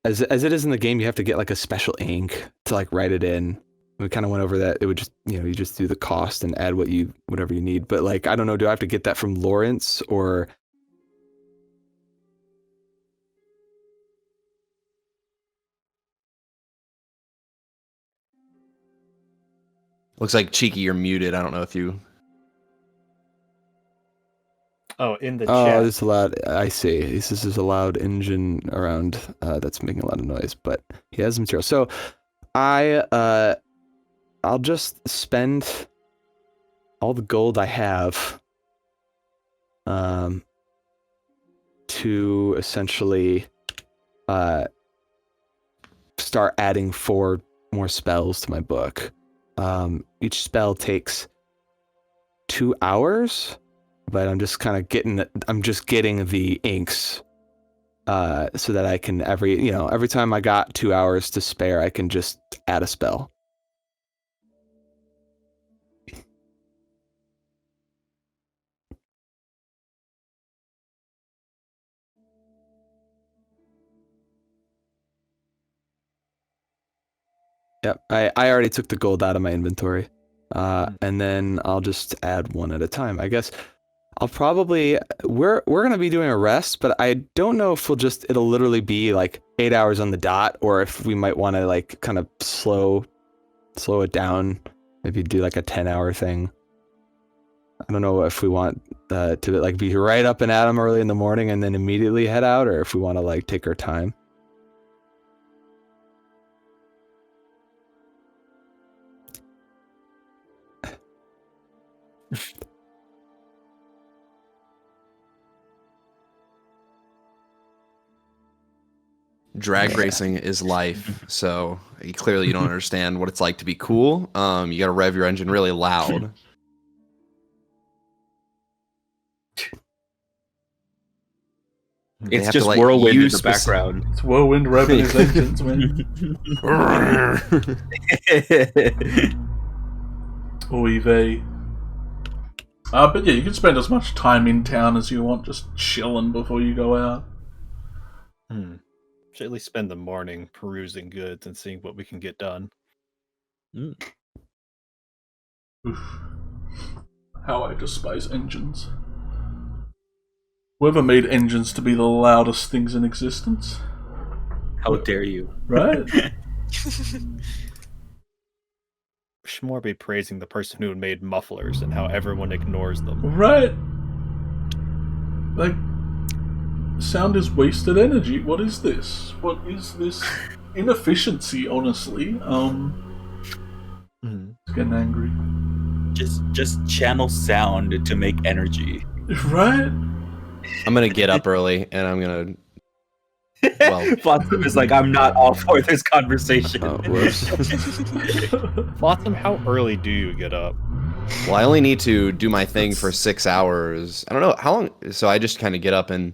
as it is in the game, you have to get like a special ink to like write it in. We kind of went over that. It would just, you just do the cost and add whatever you need. But like, I don't know, do I have to get that from Lawrence or... Looks like Cheeky, you're muted. I don't know if you... Oh, in the Oh, chat. this allowed. I see. This is a loud engine around that's making a lot of noise, but he has material. So I'll just spend all the gold I have to essentially start adding 4 more spells to my book. Each spell takes 2 hours. But I'm just kind of getting the inks, so that I can every time I got 2 hours to spare, I can just add a spell. Yep, I already took the gold out of my inventory, and then I'll just add one at a time. I guess I'll probably we're gonna be doing a rest, but I don't know if it'll literally be like 8 hours on the dot, or if we might want to like kind of slow it down, maybe do like a 10-hour thing. I don't know if we want to like be right up and at them early in the morning and then immediately head out, or if we want to like take our time. Drag racing is life, so clearly you don't understand what it's like to be cool. You gotta rev your engine really loud. It's just whirlwind in the background. It's whirlwind revving his engines, man. Oy vey. But yeah, you can spend as much time in town as you want, just chilling before you go out. Should at least spend the morning perusing goods and seeing what we can get done. Oof. How I despise engines. Whoever made engines to be the loudest things in existence? How dare you? Right? Should more be praising the person who made mufflers and how everyone ignores them. Right? Like, sound is wasted energy. What is this? What is this inefficiency, honestly? It's getting angry. Just channel sound to make energy. Right? I'm gonna get up early and I'm gonna. Well, Flotsam is like, I'm not all for this conversation. Oh, whoops. Flotsam, how early do you get up? well, I only need to do my thing for 6 hours. I don't know how long. So I just kind of get up and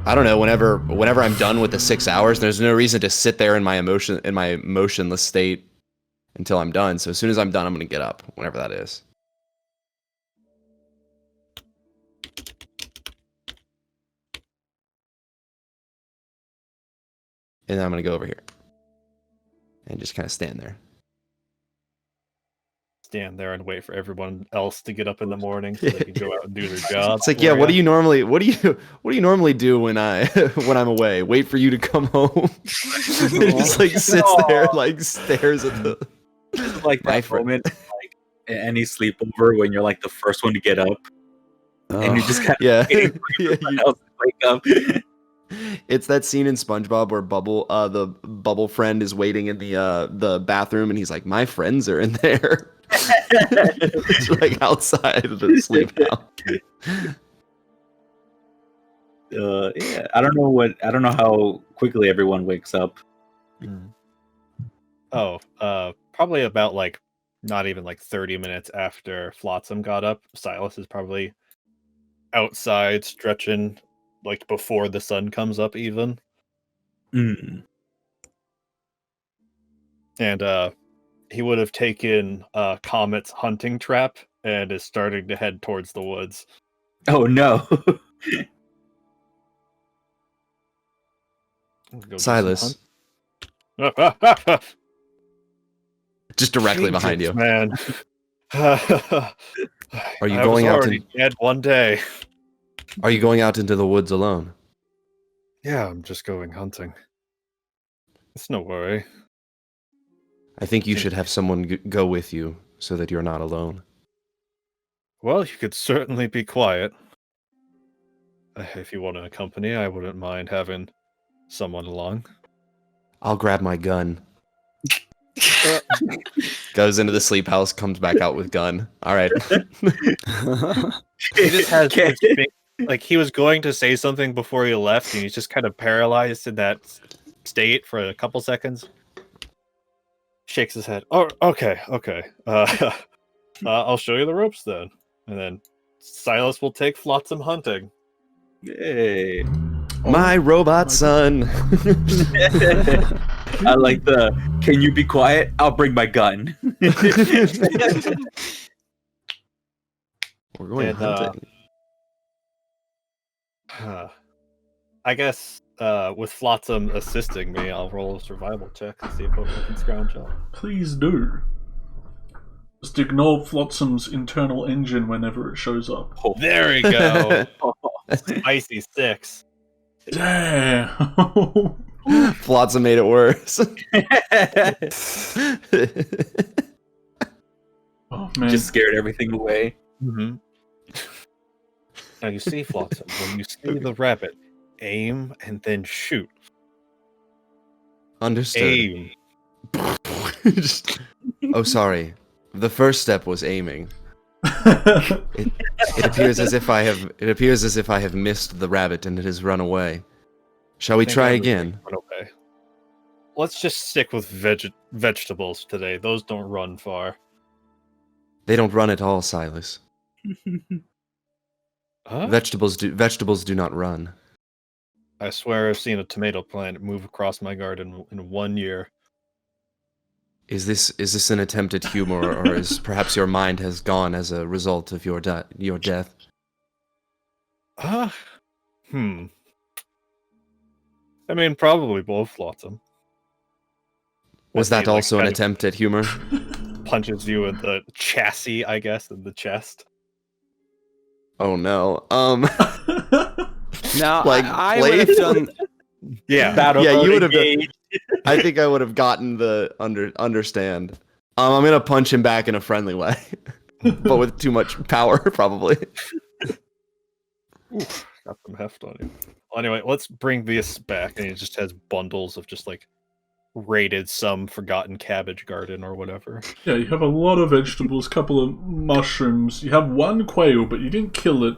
I don't know. Whenever I'm done with the 6 hours, there's no reason to sit there in my motionless state until I'm done. So as soon as I'm done, I'm gonna get up, whenever that is. And then I'm gonna go over here and just kind of stand there. Stand there and wait for everyone else to get up in the morning so they can go out and do their job. It's like, yeah, what do you normally do when when I'm away? Wait for you to come home. It just like sits there, like stares at the Like that moment, like any sleepover when you're like the first one to get up, and you just kind of waiting for everyone else to wake up. It's that scene in SpongeBob where the bubble friend is waiting in the bathroom, and he's like, "My friends are in there." It's like outside of the sleep house. Yeah, I don't know how quickly everyone wakes up. Probably about like not even like 30 minutes after Flotsam got up, Silas is probably outside stretching like before the sun comes up even. Mm. And he would have taken Comet's hunting trap and is starting to head towards the woods. Oh no. Go do some Silas, hunt- just directly behind Jesus, you. man. Are you I going was out already dead one day. Are you going out into the woods alone? Yeah, I'm just going hunting. It's no worry. I think you should have someone go with you so that you're not alone. Well, you could certainly be quiet. If you want to accompany, I wouldn't mind having someone along. I'll grab my gun. Goes into the sleep house, comes back out with gun. All right. He just has like he was going to say something before he left, and he's just kind of paralyzed in that state for a couple seconds. Shakes his head. Oh, okay. I'll show you the ropes then, and then Silas will take Flotsam hunting. Hey. My robot son. I like the, can you be quiet? I'll bring my gun. We're going And, hunting. I guess with Flotsam assisting me, I'll roll a survival check and see if I can scrounge up. Please do. Just ignore Flotsam's internal engine whenever it shows up. There we go. Spicy 6. Damn. Flotsam made it worse. Oh man. Just scared everything away. Mm-hmm. Now you see, Flotsam, when you see the rabbit, aim and then shoot. Understood. Aim. Oh, sorry. The first step was aiming. It appears as if I have. It appears as if I have missed the rabbit and it has run away. Shall we I think try everything again? went okay. Let's just stick with vegetables today. Those don't run far. They don't run at all, Silas. Huh? Vegetables do not run. I swear I've seen a tomato plant move across my garden in 1 year. Is this an attempt at humor, or is perhaps your mind has gone as a result of your death? I mean, probably both, Flotsam. Was As he, that also an kind of attempt at humor? punches you in the chassis, I guess, in the chest. Oh no. Now, Like, I would have done. Yeah. Battle Yeah, mode you would have done. engaged. I think I would have gotten the understand. I'm gonna punch him back in a friendly way, but with too much power, probably. Oof, got some heft on you. Well, anyway, let's bring this back, and he just has bundles of just like raided some forgotten cabbage garden or whatever. Yeah, you have a lot of vegetables, couple of mushrooms. You have one quail, but you didn't kill it.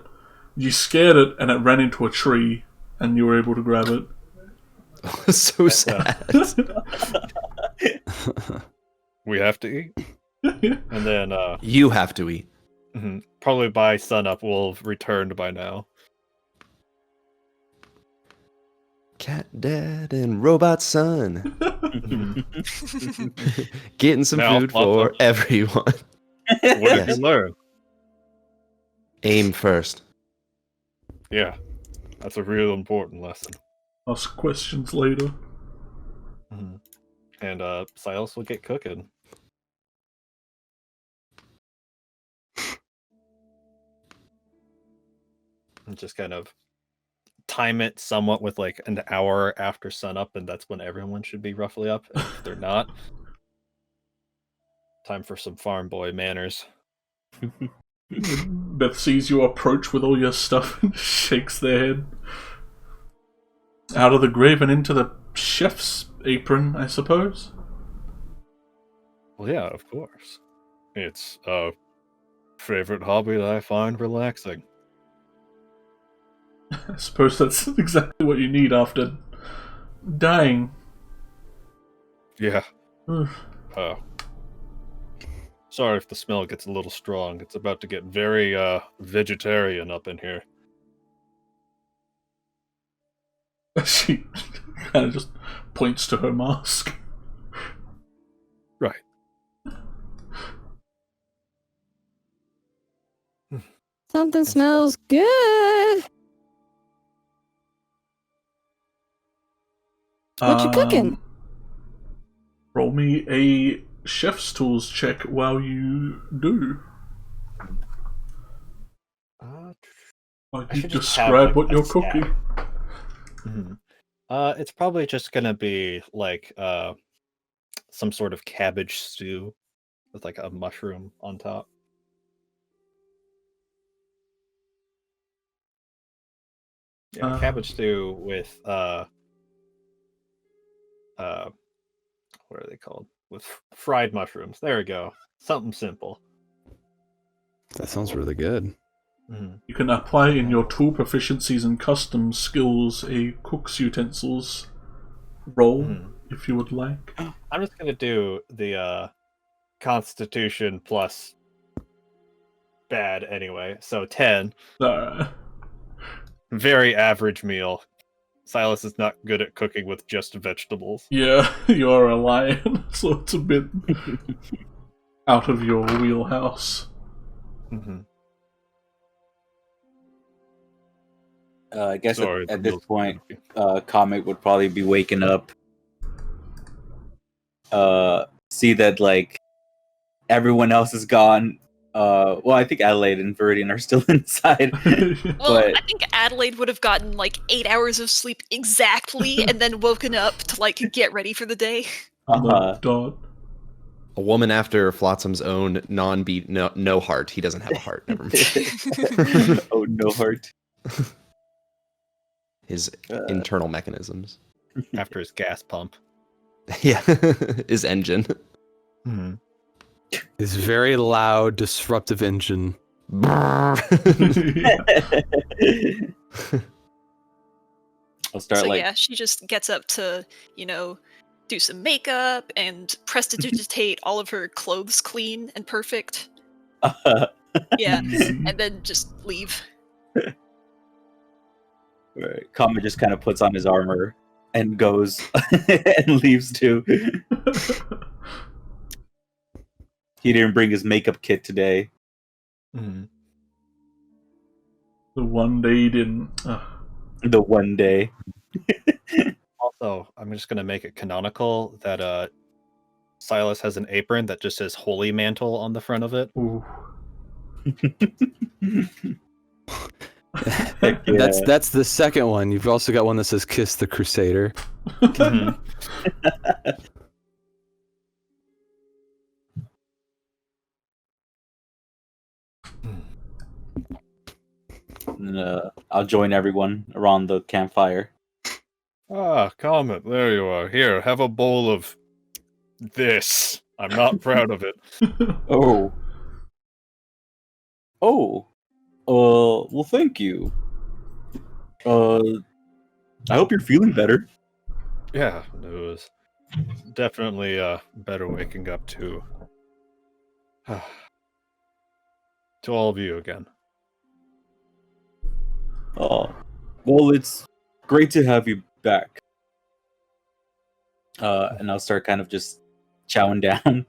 You scared it, and it ran into a tree, and you were able to grab it. So sad. We have to eat, and then You have to eat. probably by sunup we'll have returned by now. Cat dad and robot son. Getting some Now, food for everyone. What did Yes. you learn? Aim first. Yeah, that's a real important lesson. Ask questions later. And Silas will get cooking. And just kind of time it somewhat with like an hour after sunup, and that's when everyone should be roughly up. And if they're not, time for some farm boy manners. Beth sees you approach with all your stuff and shakes their head. Out of the grave and into the chef's apron, I suppose. Well, yeah, of course. It's a favorite hobby that I find relaxing. I suppose that's exactly what you need after dying. Yeah. Oof. Sorry if the smell gets a little strong. It's about to get very vegetarian up in here. She kind of just points to her mask. Right. Something smells good. What you cooking? Roll me a chef's tools check while you do. While I you should just have, describe like, what a you're stat. cooking. It's probably just gonna be like some sort of cabbage stew with like a mushroom on top. Yeah, cabbage stew with what are they called? With fried mushrooms. There we go. Something simple. That sounds really good. You can apply in your tool proficiencies and custom skills a cook's utensils roll if you would like. I'm just gonna do the Constitution plus bad anyway. So 10. Very average meal. Silas is not good at cooking with just vegetables. Yeah, you're a lion, so it's a bit out of your wheelhouse. I guess Sorry, at the this meal's point, good. Comic would probably be waking up. See that like everyone else is gone. Well, I think Adelaide and Viridian are still inside. Well, but I think Adelaide would have gotten like 8 hours of sleep exactly, and then woken up to like get ready for the day. Dot. A woman after Flotsam's own non-beat, no heart. He doesn't have a heart. Never mind. Oh, no heart. His internal mechanisms. After his gas pump. Yeah, his engine. His very loud, disruptive engine. I'll start So like yeah, she just gets up to, do some makeup and prestidigitate all of her clothes clean and perfect. Yeah, and then just leave. Right. Kama just kind of puts on his armor and goes and leaves too. He didn't bring his makeup kit today. The one day he didn't. The one day. Also, I'm just gonna make it canonical that Silas has an apron that just says Holy Mantle on the front of it. Ooh. Yeah. That's the second one. You've also got one that says "Kiss the Crusader." And, I'll join everyone around the campfire. Ah, Comet, there you are. Here, have a bowl of this. I'm not proud of it. Oh. Well, thank you. I hope you're feeling better. Yeah, it was definitely better waking up to all of you again. Oh, well, it's great to have you back. And I'll start kind of just chowing down.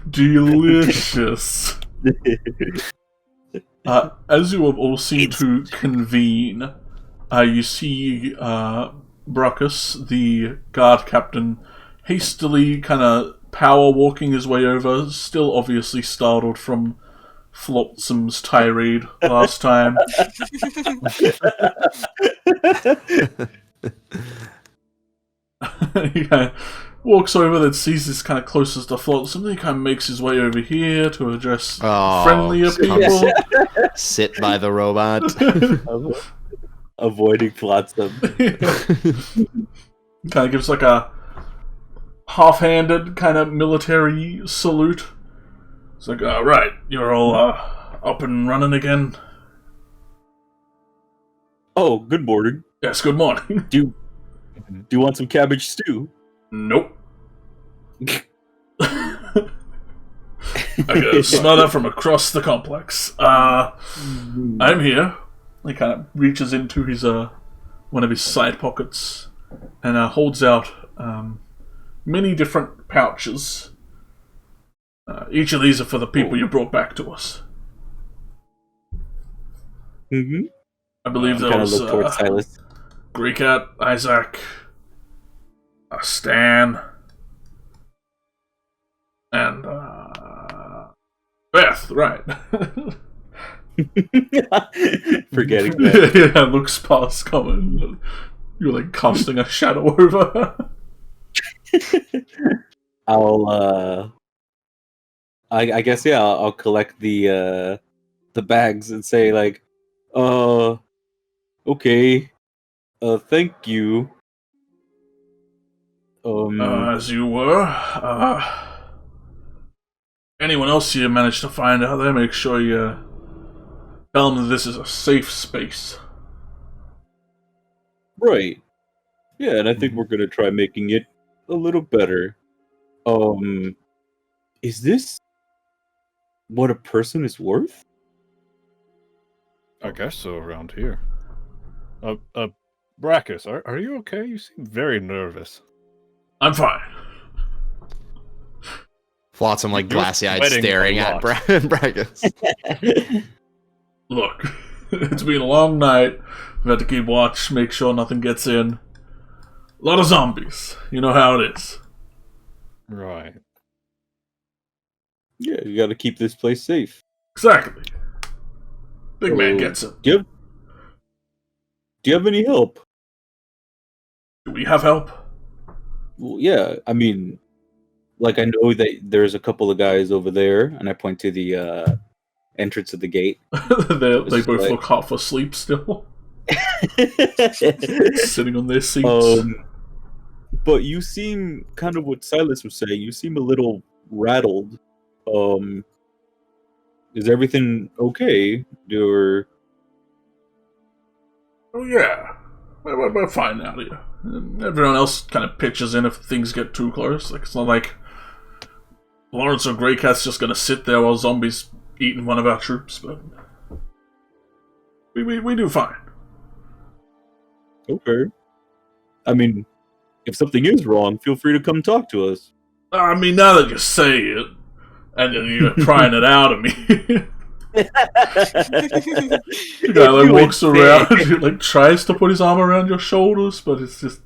Delicious. As you have all seen to convene, you see Brockus, the guard captain, hastily kind of power walking his way over, still obviously startled from Flotsam's tirade last time. He kind of walks over, then sees this kind of closest to Flotsam, then he kind of makes his way over here to address friendlier people. Sit by the robot. Avoiding Flotsam. Kind of gives like a half-handed kind of military salute. It's like, right, you're all up and running again. Oh, good morning. Yes, good morning. Do you want some cabbage stew? Nope. I can smell that from across the complex. I'm here. He kind of reaches into his one of his side pockets and holds out many different pouches. Each of these are for the people you brought back to us. Mm-hmm. I believe Kind of those look towards Silas. Greek Cat, Isaac, Stan, and Beth, right. Forgetting that. Yeah, looks past coming. You're like casting a shadow over. I guess I'll collect the bags and say like, okay, thank you. As you were. Anyone else you managed to find out there, make sure you tell them that this is a safe space. Right. Yeah, and I think we're gonna try making it a little better. Is this what a person is worth? I guess so around here. Brackus, are you okay? You seem very nervous. I'm fine. Flotsam like You're glassy-eyed sweating staring a at lot. Brackets. Look, it's been a long night. We've had to keep watch, make sure nothing gets in. A lot of zombies. You know how it is. Right. Yeah, you gotta keep this place safe. Exactly. Big man gets it. Do you have any help? Do we have help? Well, yeah, I mean, like I know that there's a couple of guys over there, and I point to the entrance of the gate. they both like- look half asleep still. Sitting on their seats. But you seem kind of what Silas was saying. You seem a little rattled. Is everything okay? Or Oh yeah, we're fine out here. And everyone else kind of pitches in if things get too close. Like it's not like Lawrence or Grey Cat's just gonna sit there while zombies eating one of our troops. But we do fine. okay. I mean, if something is wrong, feel free to come talk to us. I mean, now that you say it, and then you're trying it out of me. The guy like walks around, like tries to put his arm around your shoulders, but it's just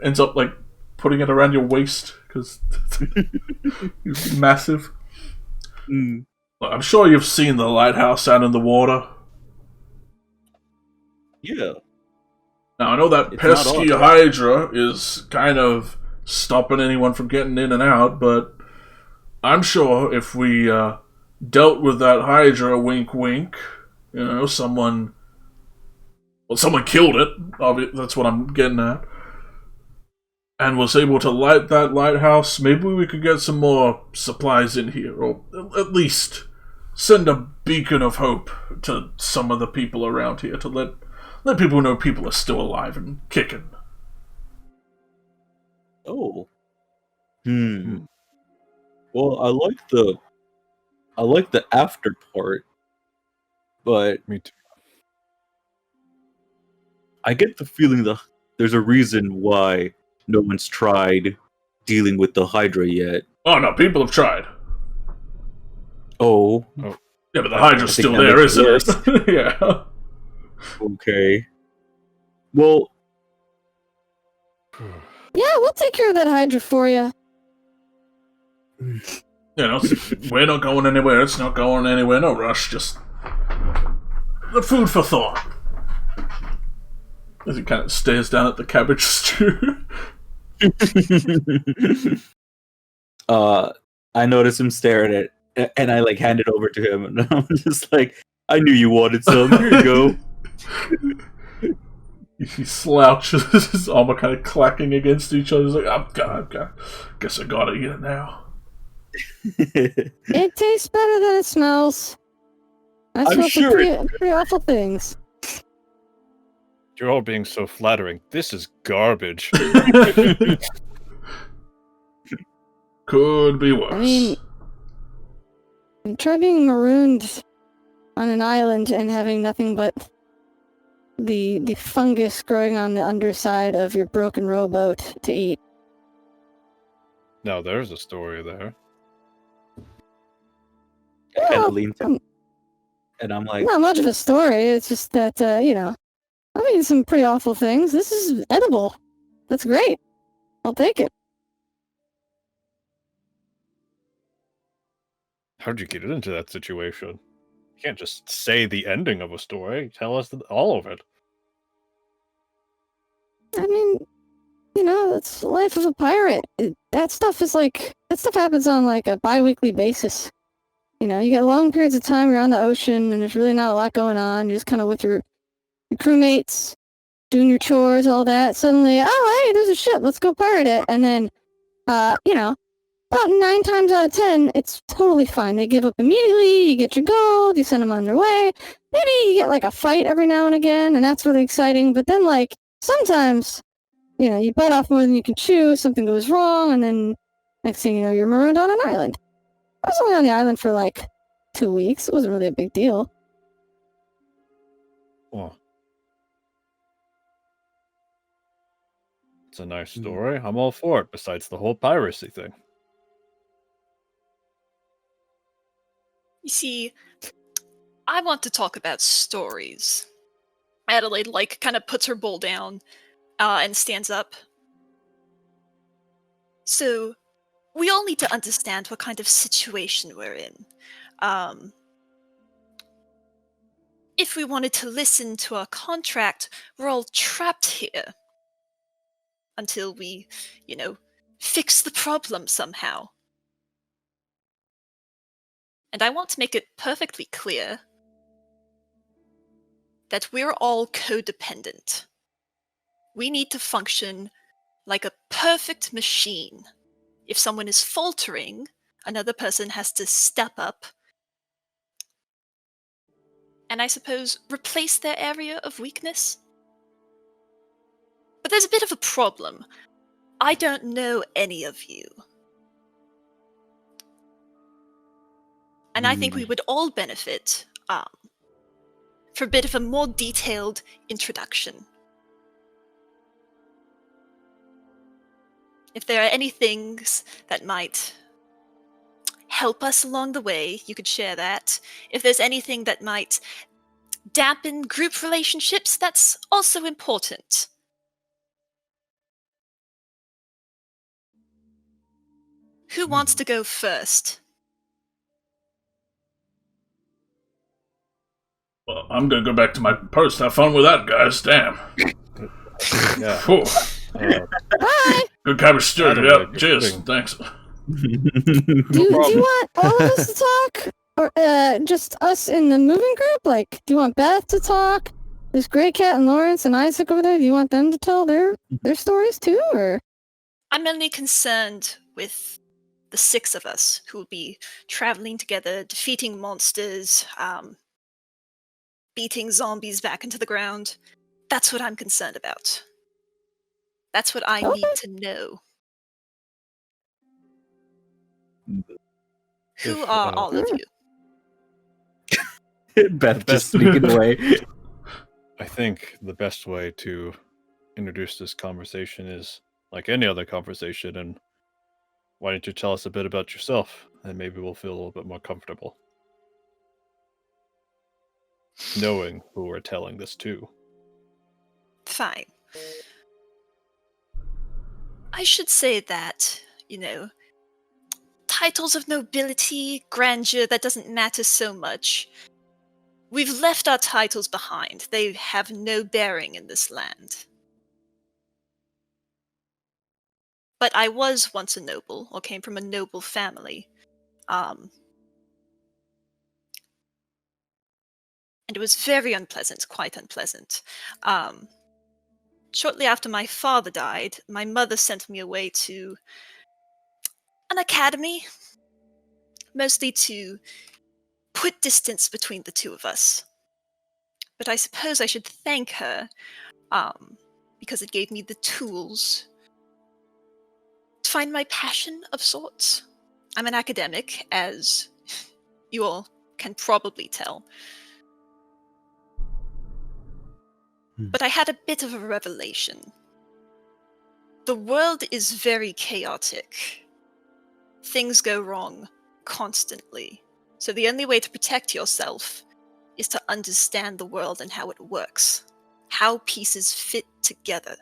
ends up like putting it around your waist because it's massive. Mm. Look, I'm sure you've seen the lighthouse out in the water. Yeah. Now I know that It's not pesky on. Hydra is kind of stopping anyone from getting in and out, but I'm sure if we dealt with that Hydra, wink wink, you know, someone killed it, that's what I'm getting at, and was able to light that lighthouse, maybe we could get some more supplies in here, or at least send a beacon of hope to some of the people around here to let people know people are still alive and kicking. Oh. Well, I like the after part, but Me too. I get the feeling that there's a reason why no one's tried dealing with the Hydra yet. Oh no, people have tried. Oh, Yeah, but the I Hydra's think still that there, makes it isn't it? Yeah. okay. Well, Yeah, we'll take care of that Hydra for you. You know, we're not going anywhere, it's not going anywhere, no rush, just the food for thought. As he kind of stares down at the cabbage stew. I notice him staring at it, and I like hand it over to him, and I'm just like, I knew you wanted some. Here you go. He slouches, his armor kind of clacking against each other. He's like, guess I gotta eat it now. It tastes better than it smells. I I'm smell some sure pretty awful things. You're all being so flattering. This is garbage. Could be worse. I mean, try being marooned on an island and having nothing but the fungus growing on the underside of your broken rowboat to eat. Now there's a story there. Kind Well, of leans in, and I'm like, not much of a story. It's just that, I mean, some pretty awful things. This is edible. That's great. I'll take it. How'd you get into that situation? You can't just say the ending of a story. Tell us all of it. I mean, it's the life of a pirate. That stuff happens on like a bi-weekly basis. You get long periods of time you're on the ocean and there's really not a lot going on. You're just kind of with your crewmates, doing your chores, all that. Suddenly, oh, hey, there's a ship. Let's go pirate it. And then, about 9 times out of 10, it's totally fine. They give up immediately. You get your gold. You send them on their way. Maybe you get like a fight every now and again, and that's really exciting. But then, like, sometimes, you bite off more than you can chew. Something goes wrong, and then next thing you know, you're marooned on an island. I was only on the island for like 2 weeks. It wasn't really a big deal. Oh. It's a nice story. I'm all for it, besides the whole piracy thing. You see, I want to talk about stories. Adelaide, kind of puts her bowl down and stands up. So, we all need to understand what kind of situation we're in. If we wanted to listen to our contract, we're all trapped here. Until we, fix the problem somehow. And I want to make it perfectly clear that we're all codependent. We need to function like a perfect machine. If someone is faltering, another person has to step up and, I suppose, replace their area of weakness. But there's a bit of a problem. I don't know any of you. And I think we would all benefit for a bit of a more detailed introduction. If there are any things that might help us along the way, you could share that. If there's anything that might dampen group relationships, that's also important. Who wants to go first? Well, I'm gonna go back to my post. Have fun with that, guys. Damn. Yeah. Whew. Bye! Good cabbage stew. I don't Yep. like this Cheers. thing. Thanks. Do you want all of us to talk? Or just us in the moving group? Like, do you want Beth to talk? There's Grey Cat and Lawrence and Isaac over there. Do you want them to tell their stories too? Or I'm only concerned with the 6 of us who will be traveling together, defeating monsters, beating zombies back into the ground. That's what I'm concerned about. That's what I need to know. Who are all of you? Beth just sneaking away. I think the best way to introduce this conversation is like any other conversation, and why don't you tell us a bit about yourself, and maybe we'll feel a little bit more comfortable knowing who we're telling this to. Fine. I should say that, titles of nobility, grandeur, that doesn't matter so much. We've left our titles behind. They have no bearing in this land. But I was once a noble, or came from a noble family. And it was very unpleasant, quite unpleasant. Shortly after my father died, my mother sent me away to an academy, mostly to put distance between the two of us. But I suppose I should thank her. because it gave me the tools to find my passion of sorts. I'm an academic, as you all can probably tell. But I had a bit of a revelation. The world is very chaotic. Things go wrong constantly. So the only way to protect yourself is to understand the world and how it works. How pieces fit together.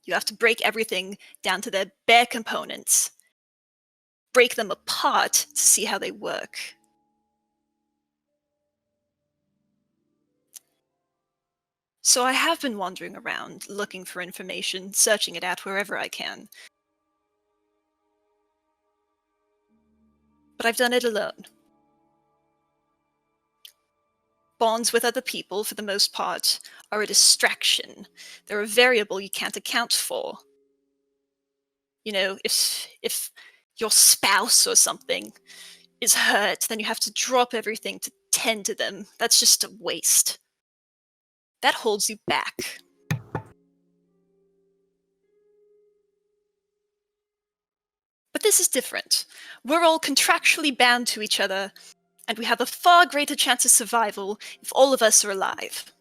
You have to break everything down to their bare components. Break them apart to see how they work. So I have been wandering around, looking for information, searching it out wherever I can. But I've done it alone. Bonds with other people, for the most part, are a distraction. They're a variable you can't account for. You know, if your spouse or something is hurt, then you have to drop everything to tend to them. That's just a waste. That holds you back. But this is different. We're all contractually bound to each other, and we have a far greater chance of survival if all of us are alive.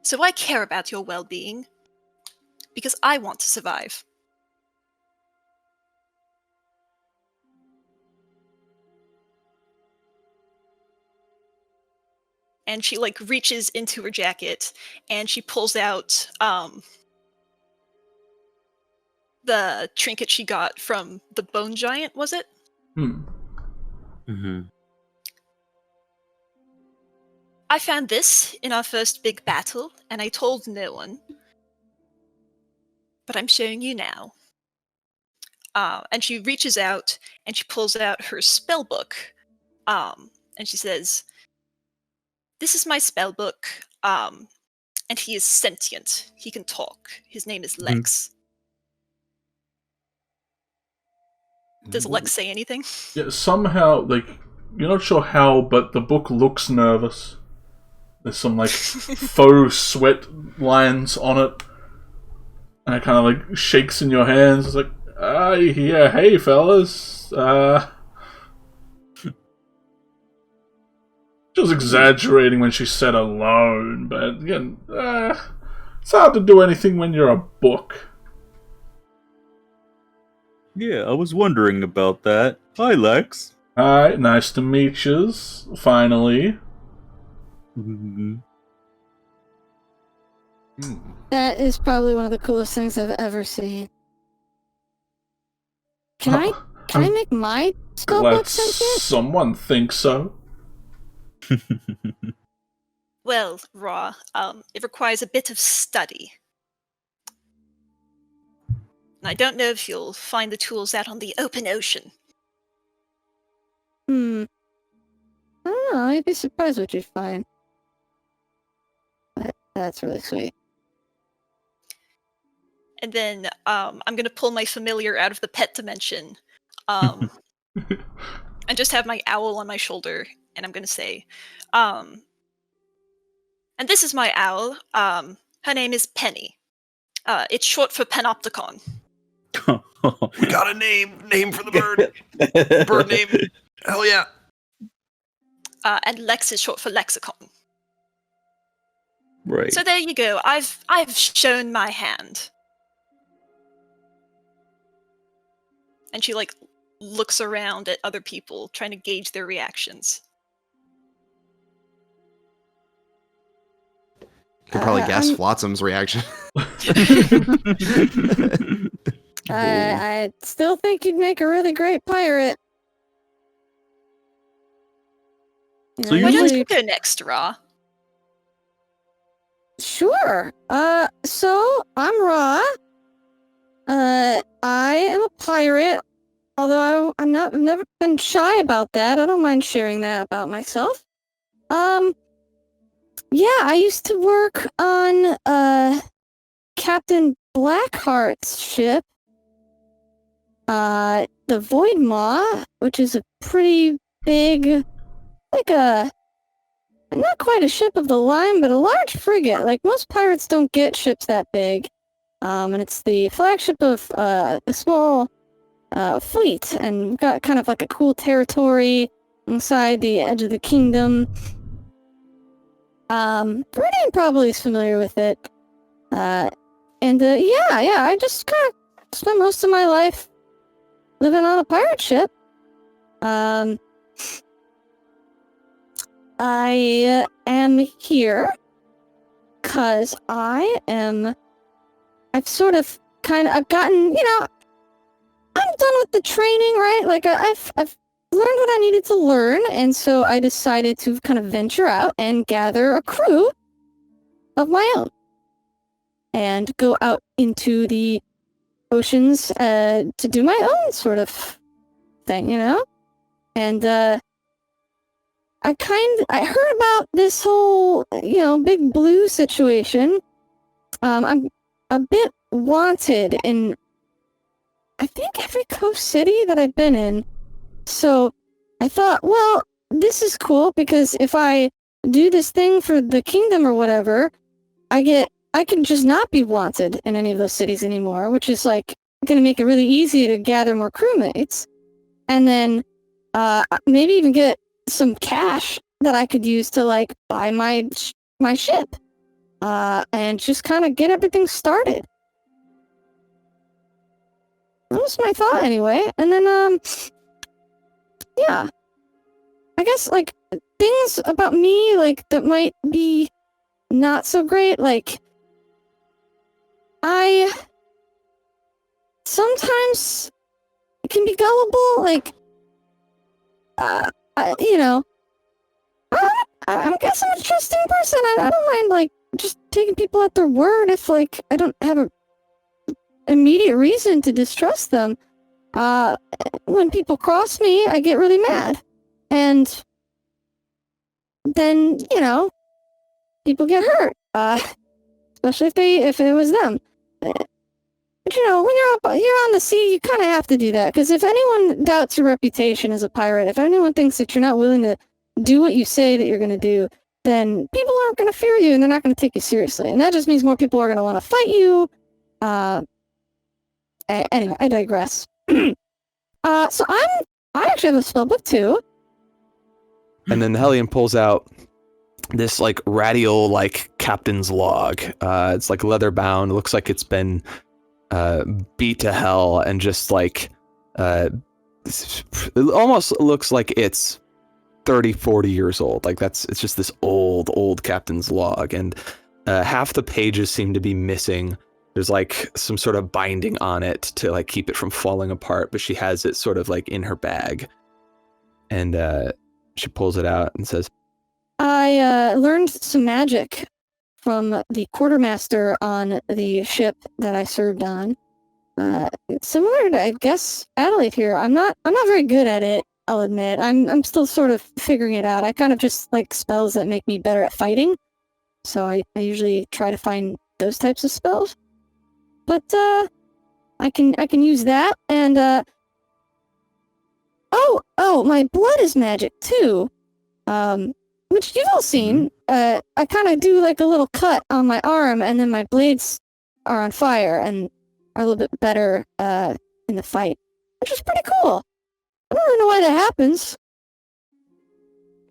So I care about your well-being, because I want to survive. And she, like, reaches into her jacket, and she pulls out, the trinket she got from the bone giant, was it? Mm-hmm. I found this in our first big battle, and I told no one. But I'm showing you now. And she reaches out, and she pulls out her spell book. And she says, "This is my spell book, and he is sentient. He can talk. His name is Lex." Does Lex say anything? Yeah, somehow, like, you're not sure how, but the book looks nervous. There's some, like, faux sweat lines on it. And it kind of, like, shakes in your hands. It's like, yeah, hey, fellas. She was exaggerating when she said alone, but, again, it's hard to do anything when you're a book. Yeah, I was wondering about that. Hi, Lex. Hi, nice to meet yous, finally. Mm-hmm. That is probably one of the coolest things I've ever seen. Can I make my spellbook Let sentient? someone think so. Well, Raw, it requires a bit of study. And I don't know if you'll find the tools out on the open ocean. I don't know, I'd be surprised what you'd find. But that's really sweet. And then I'm going to pull my familiar out of the pet dimension and just have my owl on my shoulder. And I'm going to say, and this is my owl. Her name is Penny. It's short for Panopticon. We got a name for the bird. Bird name. Hell yeah. And Lex is short for lexicon. Right. So there you go. I've shown my hand. And she, like, looks around at other people, trying to gauge their reactions. You can probably guess I'm- Flotsam's reaction. I still think you'd make a really great pirate. So you Why don't usually- you go next, Ra? Sure. So I'm Ra. I am a pirate. Although I've never been shy about that. I don't mind sharing that about myself. Yeah, I used to work on Captain Blackheart's ship. The Void Maw, which is a pretty big, like a not quite a ship of the line, but a large frigate. Like, most pirates don't get ships that big. And it's the flagship of a small fleet, and we've got kind of like a cool territory inside the edge of the kingdom. Brittany probably is familiar with it. Yeah, I just kind of spent most of my life living on a pirate ship. I am here because I've gotten, I'm done with the training, right? Like, I've learned what I needed to learn, and so I decided to kind of venture out and gather a crew of my own and go out into the oceans to do my own sort of thing, And I heard about this whole, Big Blue situation. I'm a bit wanted in, I think, every coast city that I've been in. So I thought, well, this is cool because if I do this thing for the kingdom or whatever, I can just not be wanted in any of those cities anymore, which is like going to make it really easy to gather more crewmates, and then maybe even get some cash that I could use to like buy my ship, and just kind of get everything started. That was my thought anyway. And then yeah, I guess like things about me like that might be not so great, like I sometimes can be gullible, like I guess I'm a trusting person. I don't mind like just taking people at their word if like I don't have an immediate reason to distrust them. When people cross me, I get really mad, and then people get hurt, especially if it was them. But when you're on the sea, you kind of have to do that, because if anyone doubts your reputation as a pirate, if anyone thinks that you're not willing to do what you say that you're going to do, then people aren't going to fear you, and they're not going to take you seriously, and that just means more people are going to want to fight you. Anyway, I digress. So I actually have a spellbook too. And then the Hellion pulls out this like radial like captain's log. It's like leather bound. It looks like it's been beat to hell, and just like it almost looks like it's 30-40 years old. Like it's just this old captain's log, and half the pages seem to be missing. There's like some sort of binding on it to like keep it from falling apart, but she has it sort of like in her bag, and she pulls it out and says, I learned some magic from the quartermaster on the ship that I served on. Similar to, I guess, Adelaide here. I'm not very good at it, I'll admit. I'm still sort of figuring it out. I kind of just like spells that make me better at fighting. So I usually try to find those types of spells. But I can use that, and oh, my blood is magic too. Which you've all seen. I kind of do like a little cut on my arm, and then my blades are on fire and are a little bit better in the fight, which is pretty cool. I don't really know why that happens.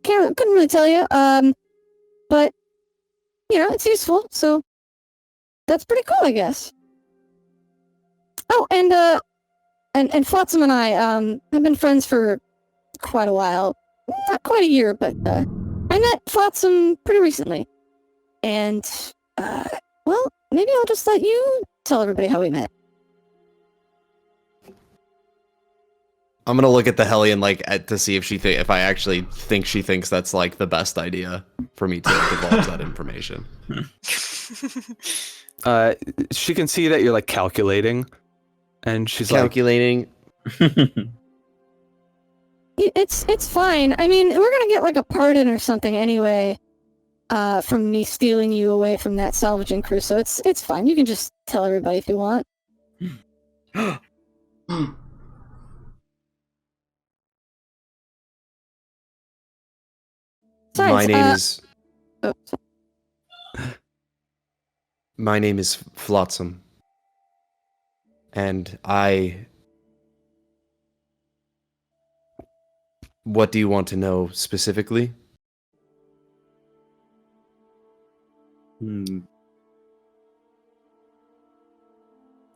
Couldn't really tell you. But it's useful, so that's pretty cool, I guess. Oh, and Flotsam and I have been friends for quite a while. Not quite a year, but I met Flotsam pretty recently. And well, maybe I'll just let you tell everybody how we met. I'm gonna look at the Hellion to see if I actually think she thinks that's like the best idea for me to divulge that information. She can see that you're like calculating, and she's calculating. It's fine. I mean, we're gonna get like a pardon or something anyway, from me stealing you away from that salvaging crew. So it's fine. You can just tell everybody if you want. My name is Oh, My name is Flotsam. And What do you want to know specifically?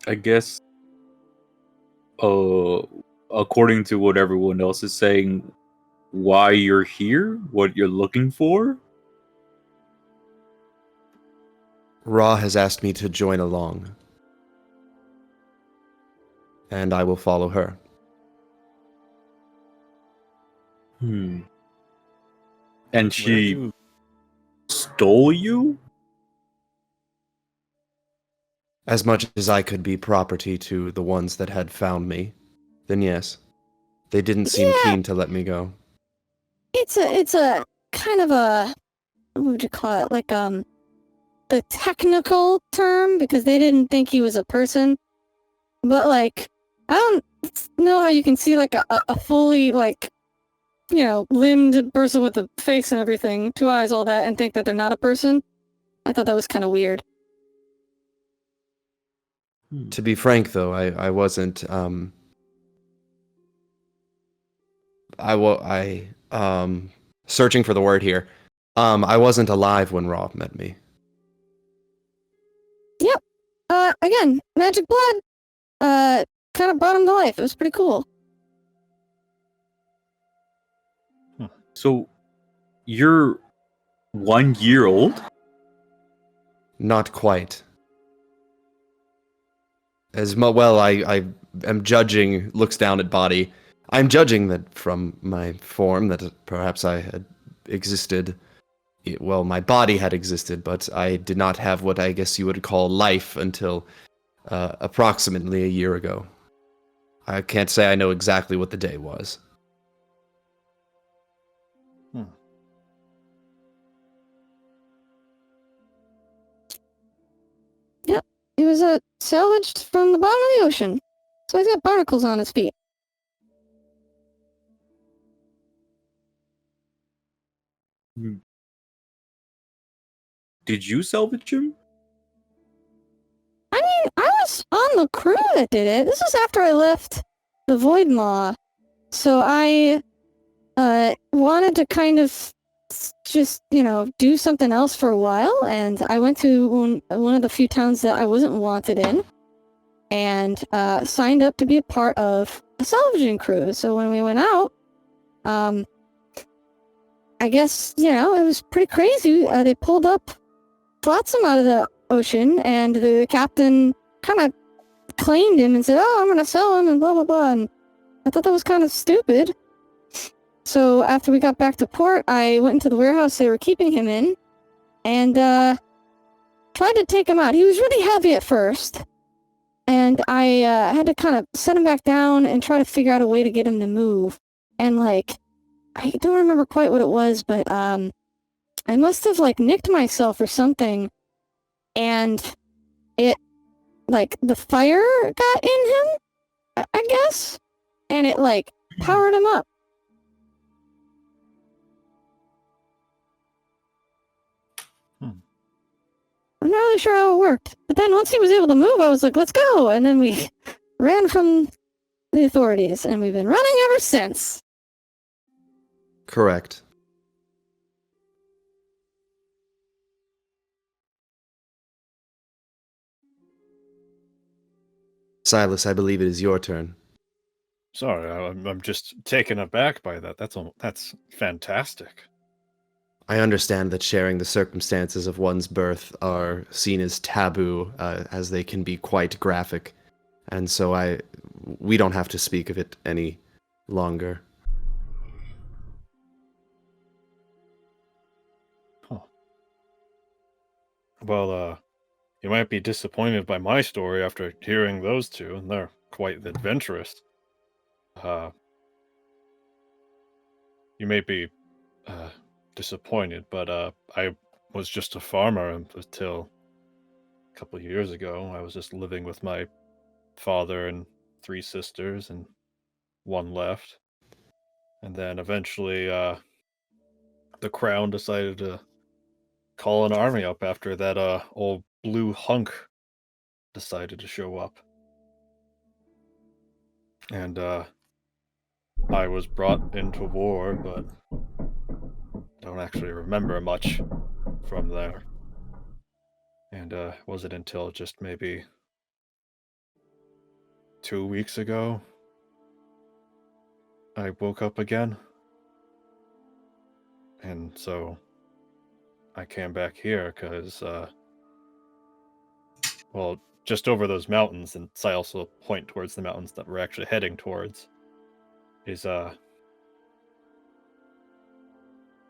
I guess, according to what everyone else is saying, why you're here, what you're looking for. Ra has asked me to join along. And I will follow her. And Where she you stole you? As much as I could be property to the ones that had found me, then yes. They didn't seem Yeah. keen to let me go. it's a kind of a, what would you call it? Like, the technical term, because they didn't think he was a person. But, like, I don't know how you can see, like, a fully, like, you know, limbed person with a face and everything, 2 eyes, all that, and think that they're not a person. I thought that was kind of weird. To be frank, though, I wasn't, searching for the word here. I wasn't alive when Ra met me. Yep. Again, magic blood, kind of brought him to life. It was pretty cool. So, you're 1 year old? Not quite. I am judging, looks down at body. I'm judging that from my form that perhaps I had existed. Well, my body had existed, but I did not have what I guess you would call life until approximately a year ago. I can't say I know exactly what the day was. Yep. He was salvaged from the bottom of the ocean. So he's got barnacles on his feet. Did you salvage him? I mean, I was on the crew that did it. This was after I left the Void Maw. So I wanted to kind of just, you know, do something else for a while, and I went to one of the few towns that I wasn't wanted in, and signed up to be a part of a salvaging crew. So when we went out, I guess, you know, it was pretty crazy. They pulled up Flotsam out of the ocean, and the captain kind of claimed him and said, "Oh, I'm gonna sell him," and blah blah blah. And I thought that was kind of stupid. So after we got back to port, I went into the warehouse they were keeping him in, and tried to take him out. He was really heavy at first, and I had to kind of set him back down and try to figure out a way to get him to move. And like, I don't remember quite what it was, but I must have like nicked myself or something, and it, like, the fire got in him, I guess, and it like powered him up. I'm not really sure how it worked. But then once he was able to move, I was like, let's go! And then we ran from the authorities, and we've been running ever since. Correct. Silas, I believe it is your turn. Sorry, I'm just taken aback by that. That's fantastic. I understand that sharing the circumstances of one's birth are seen as taboo, as they can be quite graphic, and so we don't have to speak of it any longer. Huh. Well, you might be disappointed by my story after hearing those two, and they're quite adventurous. You may be disappointed, but I was just a farmer until a couple of years ago. I was just living with my father and 3 sisters, and 1 left. And then eventually, the crown decided to call an army up after that old blue hunk decided to show up. And I was brought into war, but don't actually remember much from there. And was it until just maybe 2 weeks ago I woke up again? And so I came back here because, well, just over those mountains, and I also point towards the mountains that we're actually heading towards, is an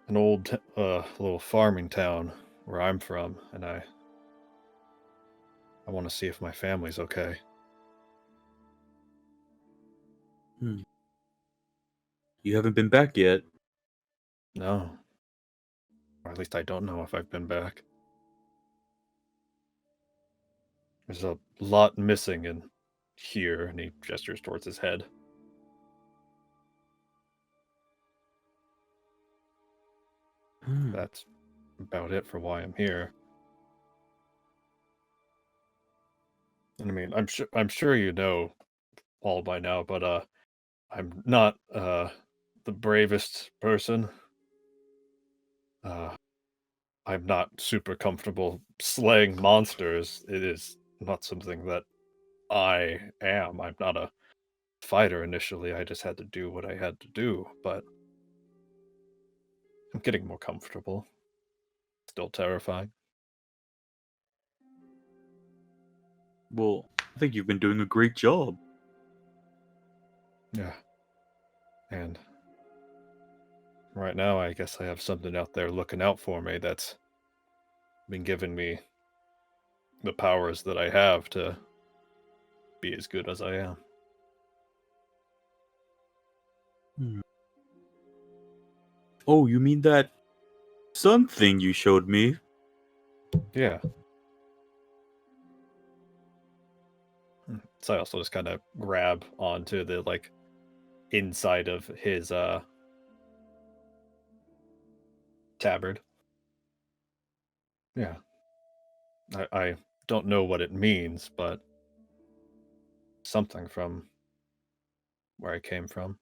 old little farming town where I'm from, and I want to see if my family's okay. You haven't been back yet. No. Or at least I don't know if I've been back. There's a lot missing in here, and he gestures towards his head. That's about it for why I'm here. And I mean, I'm sure you know all by now, but I'm not the bravest person. I'm not super comfortable slaying monsters. It is not something that I am. I'm not a fighter initially. I just had to do what I had to do, but I'm getting more comfortable. Still terrifying. Well, I think you've been doing a great job. Yeah. And right now, I guess I have something out there looking out for me that's been giving me the powers that I have to be as good as I am. Oh, you mean that sun thing you showed me? Yeah. So I also just kind of grab onto the inside of his tabard. Yeah. I don't know what it means, but something from where I came from.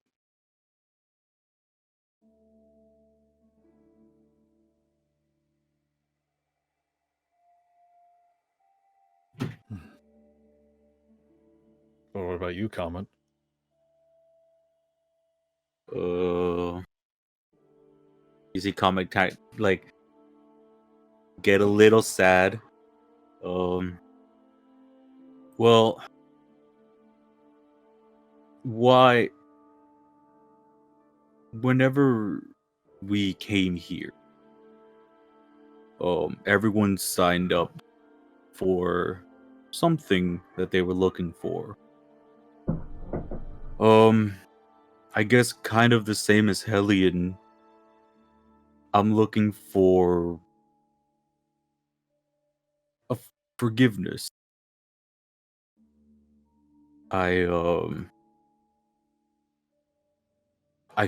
Well, what about you, Comment? You see comic type get a little sad. Well, why whenever we came here, everyone signed up for something that they were looking for. I guess kind of the same as Hellion. I'm looking for a forgiveness. I I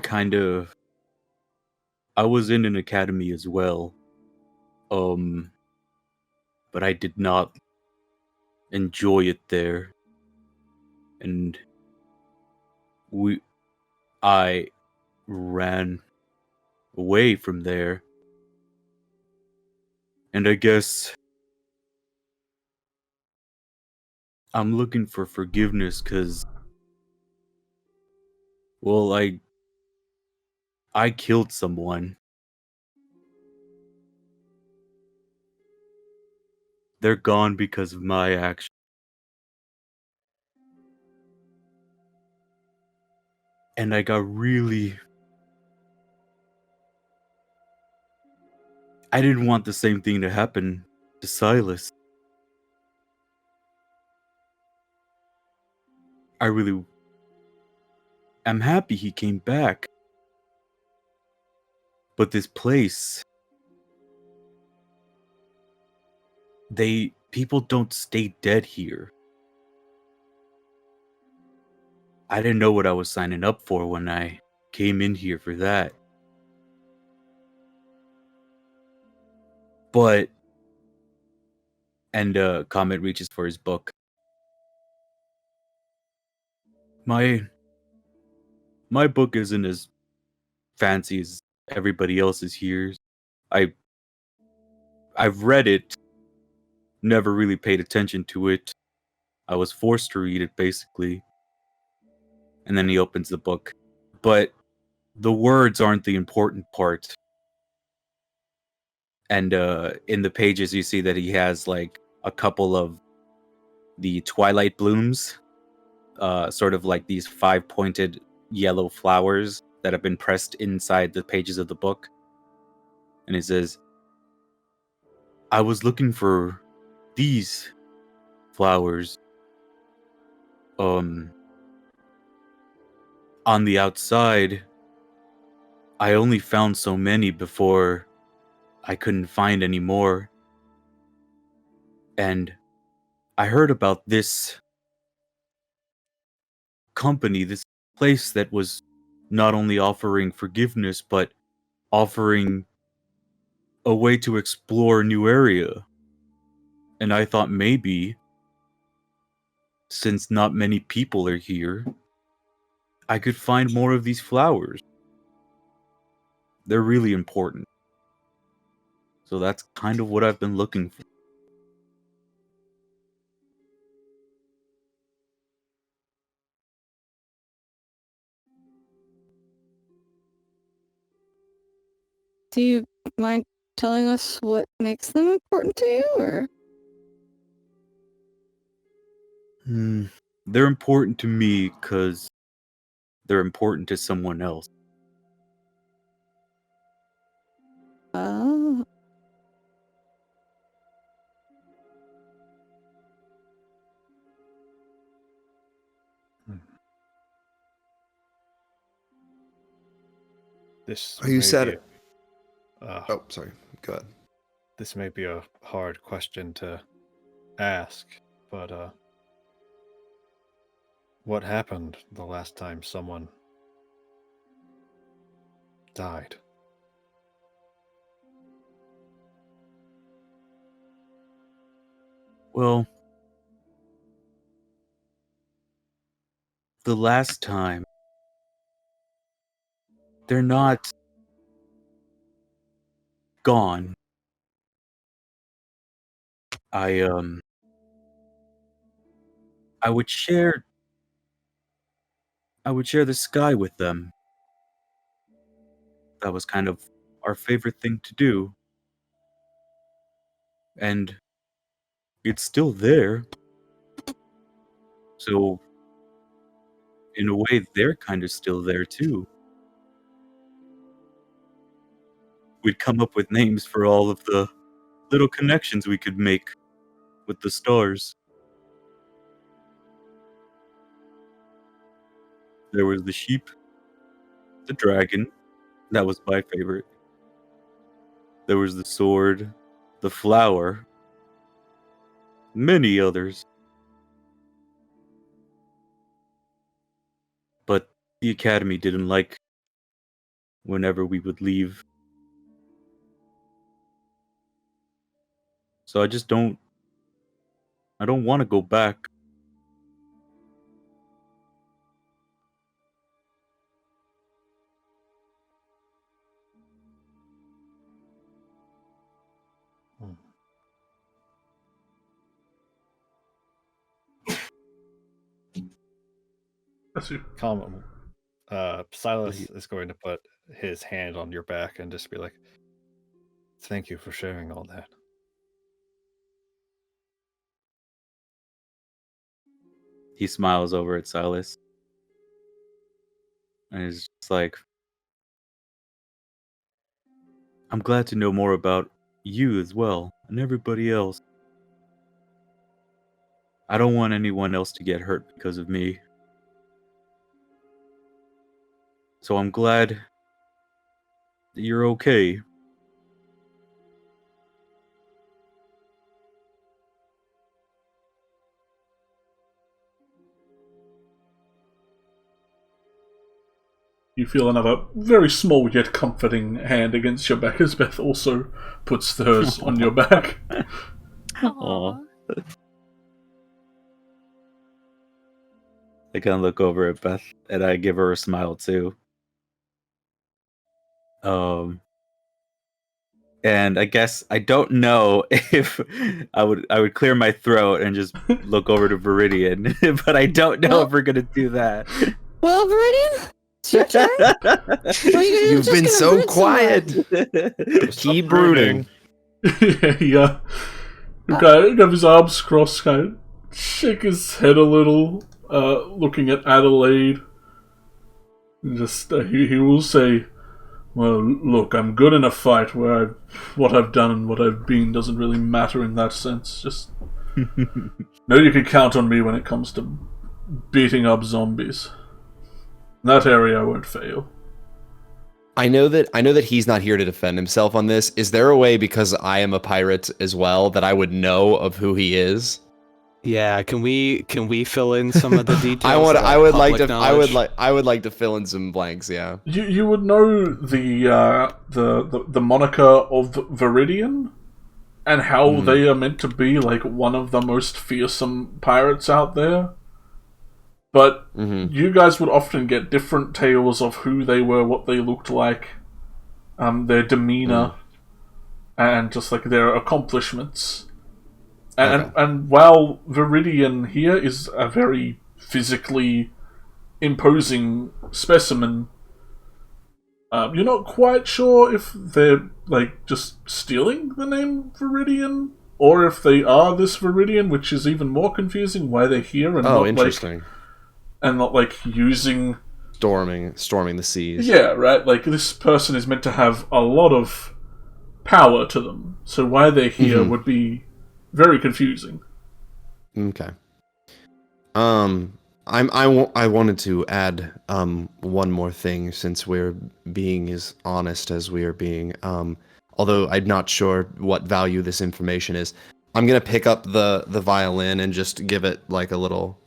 was in an academy as well. But I did not enjoy it there. And I ran away from there. And I guess I'm looking for forgiveness because, well, I killed someone. They're gone because of my action. And I got really... I didn't want the same thing to happen to Silas. I really... I'm happy he came back. But this place... People don't stay dead here. I didn't know what I was signing up for when I came in here for that. But and Comet reaches for his book. My book isn't as fancy as everybody else's here. I've read it, never really paid attention to it. I was forced to read it, basically. And then he opens the book. But the words aren't the important part. And in the pages, you see that he has like a couple of the twilight blooms, sort of like these 5-pointed yellow flowers that have been pressed inside the pages of the book. And he says, I was looking for these flowers on the outside. I only found so many before I couldn't find any more. And I heard about this company, this place that was not only offering forgiveness, but offering a way to explore a new area. And I thought maybe, since not many people are here, I could find more of these flowers. They're really important. So that's kind of what I've been looking for. Do you mind telling us what makes them important to you, or? They're important to me because they're important to someone else. Oh. This Are you may sad? be Oh, sorry. Go ahead. this may be a hard question to ask, but what happened the last time someone died? Well, the last time, they're not gone. I I would share the sky with them. That was kind of our favorite thing to do. And it's still there. So in a way they're kind of still there too. We'd come up with names for all of the little connections we could make with the stars. There was the sheep, the dragon, that was my favorite. There was the sword, the flower, many others. But the academy didn't like whenever we would leave. So I don't want to go back. Hmm. That's you. Calm. Silas is going to put his hand on your back and just be like, "Thank you for sharing all that." He smiles over at Silas. And is just like, I'm glad to know more about you as well, and everybody else. I don't want anyone else to get hurt because of me. So I'm glad that you're okay. You feel another very small yet comforting hand against your back as Beth also puts hers on your back. Aw. I kind of look over at Beth and I give her a smile too. And I guess I don't know if I would clear my throat and just look over to Viridian, but I don't know if we're gonna do that. Well, Viridian, it's your turn. You've been so quiet. Keep brooding. Yeah. Okay, have his arms crossed, kind of shake his head a little, looking at Adelaide. And just he will say, "Well, look, I'm good in a fight where what I've done and what I've been doesn't really matter in that sense. Just know you can count on me when it comes to beating up zombies. In that area, I won't fail." I know that he's not here to defend himself on this. Is there a way, because I am a pirate as well, that I would know of who he is? Yeah, can we fill in some of the details? I would like to fill in some blanks. Yeah. You would know the moniker of Viridian and how they are meant to be like one of the most fearsome pirates out there. But you guys would often get different tales of who they were, what they looked like, their demeanor, and just like their accomplishments. And while Viridian here is a very physically imposing specimen, you're not quite sure if they're like just stealing the name Viridian, or if they are this Viridian, which is even more confusing. Why they're here and not like using storming the seas. Yeah, right. Like this person is meant to have a lot of power to them, so why they're here would be very confusing. Okay. I wanted to add one more thing, since we're being as honest as we are being. Although I'm not sure what value this information is. I'm gonna pick up the violin and just give it like a little.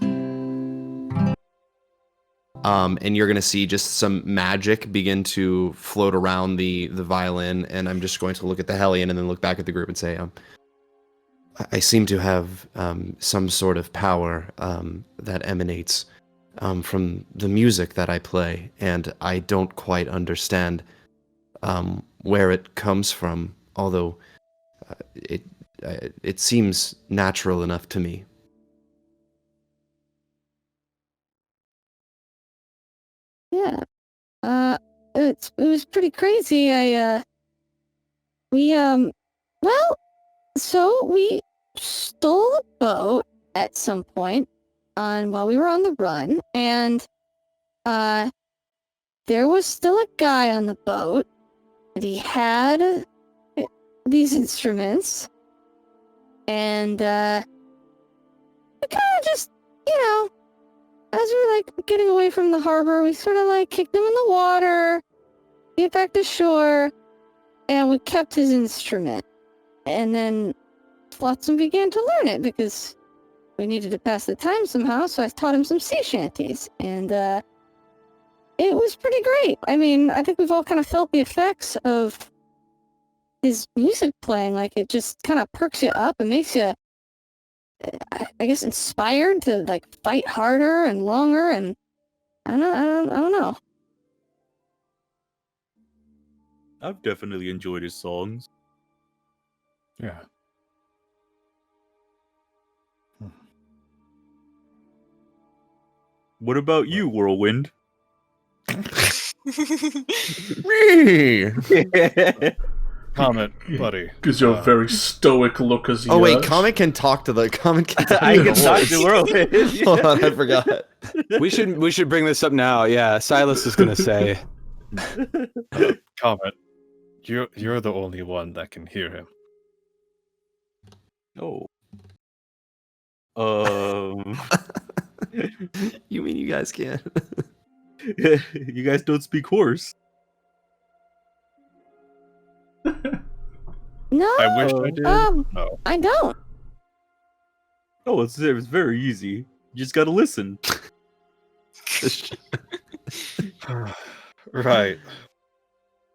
And you're gonna see just some magic begin to float around the violin, and I'm just going to look at the Hellion and then look back at the group and say, I seem to have some sort of power that emanates from the music that I play, and I don't quite understand where it comes from, although it seems natural enough to me. Yeah. It was pretty crazy. We stole a boat at some point while we were on the run, and there was still a guy on the boat, and he had these instruments, and we kind of just, as we were like getting away from the harbor, we sort of like kicked him in the water, get back to shore, and we kept his instrument. And then Flotsam began to learn it because we needed to pass the time somehow, so I taught him some sea shanties, and it was pretty great. I mean, I think we've all kind of felt the effects of his music playing. Like, it just kind of perks you up and makes you, I guess, inspired to like fight harder and longer, and I don't know. I've definitely enjoyed his songs. Yeah. What about you, Whirlwind? Me. Comment, buddy. Gives you a very stoic look as he. Oh wait, Comet can talk to the Comet. I can talk to Whirlwind. Hold on, I forgot. We should bring this up now. Yeah, Silas is gonna say. Comet, you're the only one that can hear him. Oh. You mean you guys can't? You guys don't speak horse. No, I wish I did. No. I don't. Oh, it's very easy. You just gotta listen. Right.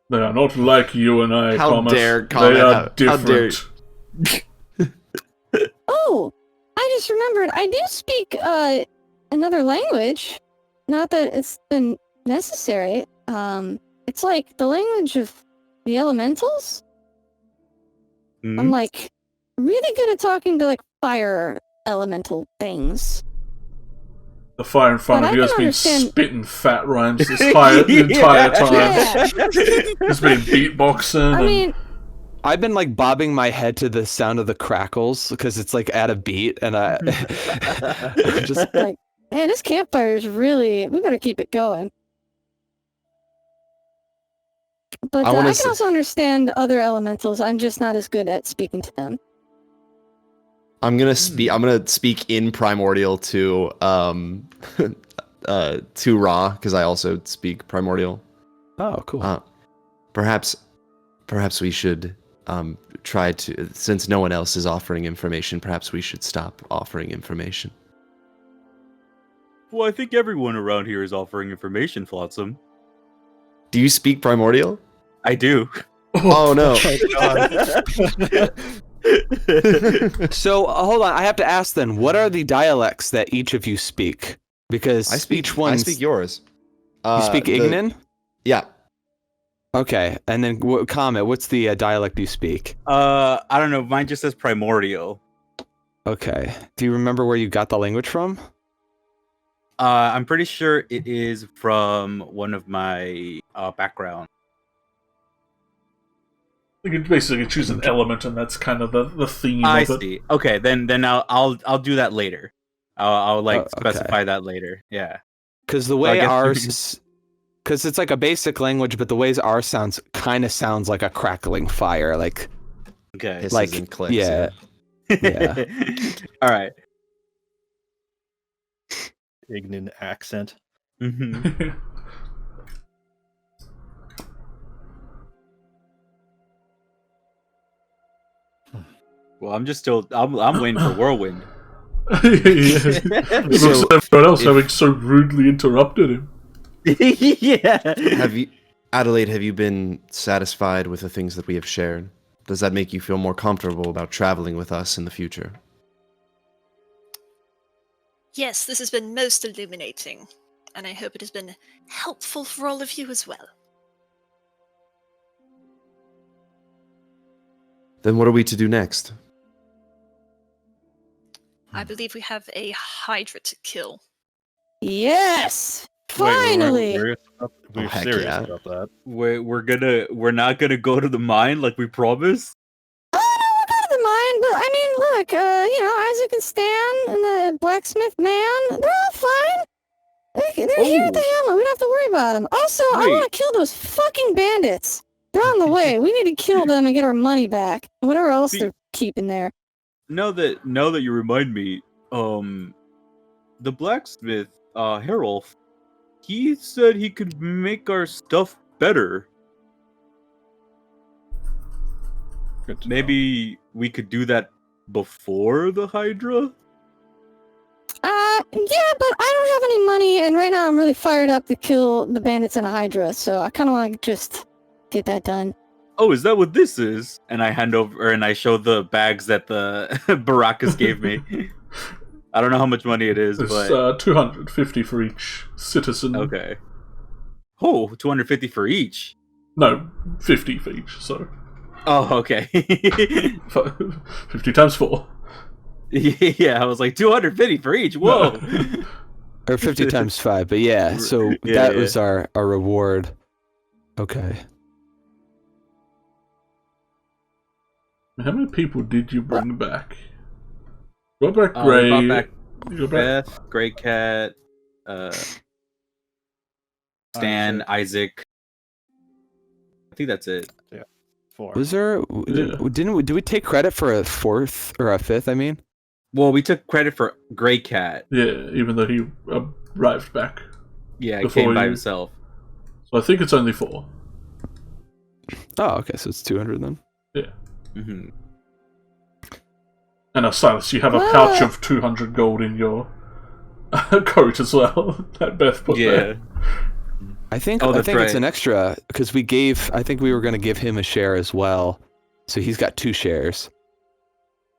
They are not like you and I, How Thomas. dare Comet, They are how different. Oh, I just remembered. I do speak another language. Not that it's been necessary. It's like the language of the elementals. I'm like really good at talking to like fire elemental things. The fire in front But of I you has can been understand- spitting fat rhymes the entire time. Yeah. He's been beatboxing. I mean, I've been like bobbing my head to the sound of the crackles because it's like at a beat, and I just like, man, this campfire is really. We better keep it going. But I can also understand other elementals. I'm just not as good at speaking to them. I'm gonna speak in primordial to Ra, because I also speak primordial. oh cool. Perhaps we should try to, since no one else is offering information, perhaps we should stop offering information. Well, I think everyone around here is offering information, Flotsam. Do you speak primordial? I do. Oh no. So hold on, I have to ask then, what are the dialects that each of you speak? Because each one. I speak yours. You speak Ignan? Yeah. Okay, and then Comet, what's the dialect you speak? I don't know. Mine just says primordial. Okay. Do you remember where you got the language from? I'm pretty sure it is from one of my background. You can basically choose an element, and that's kind of the theme I of it. see. Okay, then I'll do that later. I'll like okay. specify that later. Yeah. Because the way ours, because it's like a basic language, but the ways ours sounds like a crackling fire, like Okay. Hisses like and clicks, yeah. Yeah. All right. Ignan accent. Mm-hmm. Well, I'm waiting for Whirlwind. It looks like everyone else having so rudely interrupted him. Yeah. Adelaide, have you been satisfied with the things that we have shared? Does that make you feel more comfortable about traveling with us in the future? Yes, this has been most illuminating, and I hope it has been helpful for all of you as well. Then what are we to do next? I believe we have a Hydra to kill. Yes! Wait, Finally! we're heck serious yeah. about that. We're not gonna go to the mine like we promised. Oh, no, we'll go to the mine, but I mean, look, Isaac and Stan and the blacksmith man, they're all fine. They're here at the hamlet. We don't have to worry about them. Also, I Wait. want to kill those fucking bandits. They're on the way. We need to kill them and get our money back. Whatever else they're keeping there. Now that you remind me, the blacksmith, Herolf, he said he could make our stuff better. Good to know. Maybe we could do that before the Hydra? Yeah, but I don't have any money, and right now I'm really fired up to kill the bandits and a Hydra, so I kind of want to just get that done. Oh, is that what this is? And I hand over and I show the bags that the Baracus gave me. I don't know how much money it is, It's but 250 for each citizen. okay. Oh, 250 for each. No, 50 for each, so Oh, okay. 50 times 4. Yeah, I was like 250 for each. Whoa. Or 50 times 5, but yeah, so that was our reward. Okay. How many people did you bring back? Go back, We Gray. brought back Go back. Beth, Grey Cat, Stan, Isaac. I think that's it. 4. Was there? Did we take credit for a fourth or a fifth? I mean. Well, we took credit for Grey Cat. Yeah, even though he arrived back. Yeah, he Before came by you- himself. So I think it's only 4. Oh, okay, so it's 200 then. Yeah. Mm-hmm. And Silas, you have a pouch of 200 gold in your coat as well. That Beth put there. I think Oh, I that's think it's right. an extra because I think we were going to give him a share as well. So he's got 2 shares.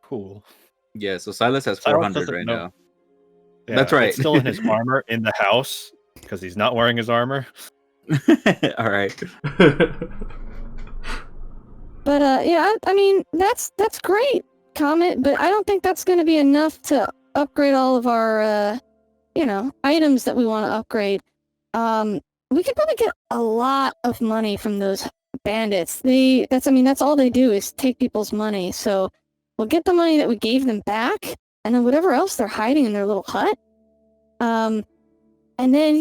Cool. Yeah, so Silas has Silas 400 doesn't right know. now. Yeah, That's right. It's still in his armor in the house because he's not wearing his armor. All right. But yeah, I mean that's great, Comet. But I don't think that's going to be enough to upgrade all of our items that we want to upgrade. We could probably get a lot of money from those bandits. That's all they do is take people's money. So we'll get the money that we gave them back, and then whatever else they're hiding in their little hut. And then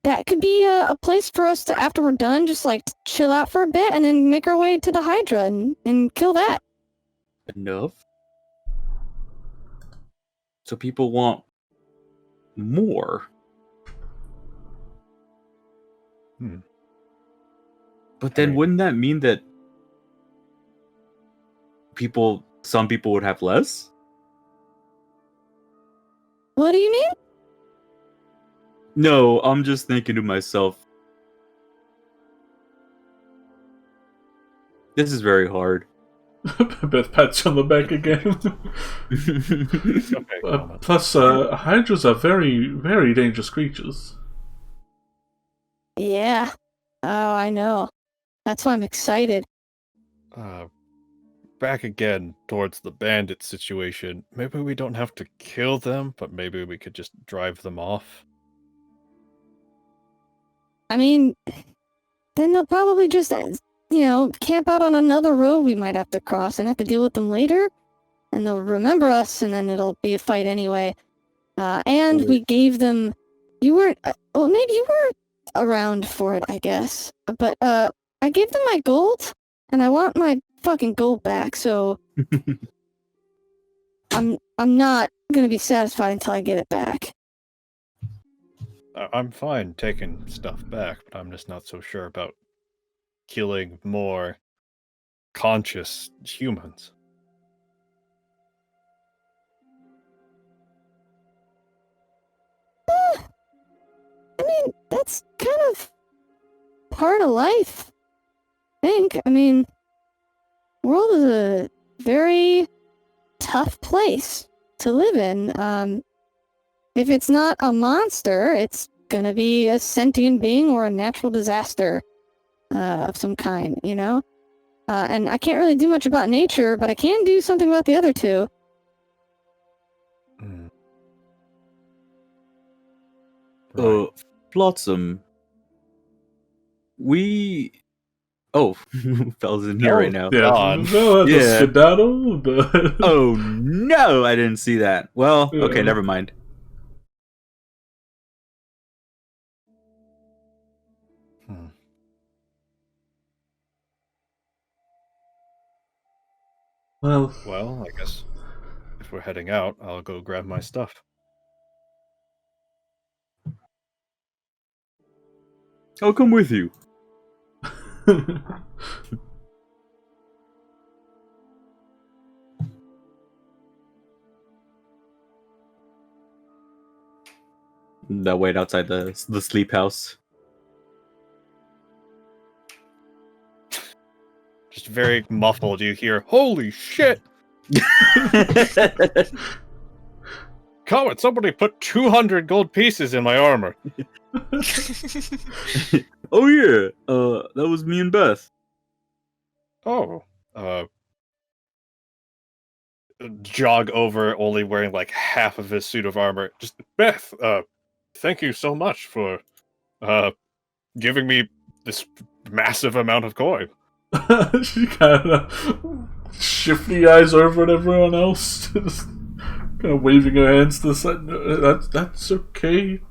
that could be a place for us to, after we're done, just like chill out for a bit, and then make our way to the Hydra and kill that. Enough. So people want more. But then Right. wouldn't that mean that some people would have less? What do you mean? No, I'm just thinking to myself. This is very hard. Beth pats you on the back again. Okay, Comet. Plus, hydras are very, very dangerous creatures. Yeah. Oh, I know. That's why I'm excited. Back again towards the bandit situation. Maybe we don't have to kill them, but maybe we could just drive them off. I mean, then they'll probably just, camp out on another road we might have to cross and have to deal with them later. And they'll remember us, and then it'll be a fight anyway. And we gave them... You weren't... well, maybe you were around for it, I guess. But, I gave them my gold, and I want my fucking gold back, so... I'm not gonna be satisfied until I get it back. I'm fine taking stuff back, but I'm just not so sure about killing more conscious humans. I mean, that's kind of part of life, I think. I mean, the world is a very tough place to live in. If it's not a monster, it's gonna be a sentient being or a natural disaster of some kind, And I can't really do much about nature, but I can do something about the other two. Right. Flotsam. Fel's in here right now. Yeah, on. no, that's Yeah. skedaddle, but... Oh no, I didn't see that. Well, okay, Yeah. never mind. Well, I guess if we're heading out, I'll go grab my stuff. I'll come with you. That wait outside the sleep house. Just very muffled, you hear, "Holy shit! Comet, somebody put 200 gold pieces in my armor." Oh yeah, that was me and Beth. Oh, jog over, only wearing like half of his suit of armor. Just, Beth, thank you so much for giving me this massive amount of coin. She kind of shifty eyes over at everyone else, just kind of waving her hands to the side. No, that's okay.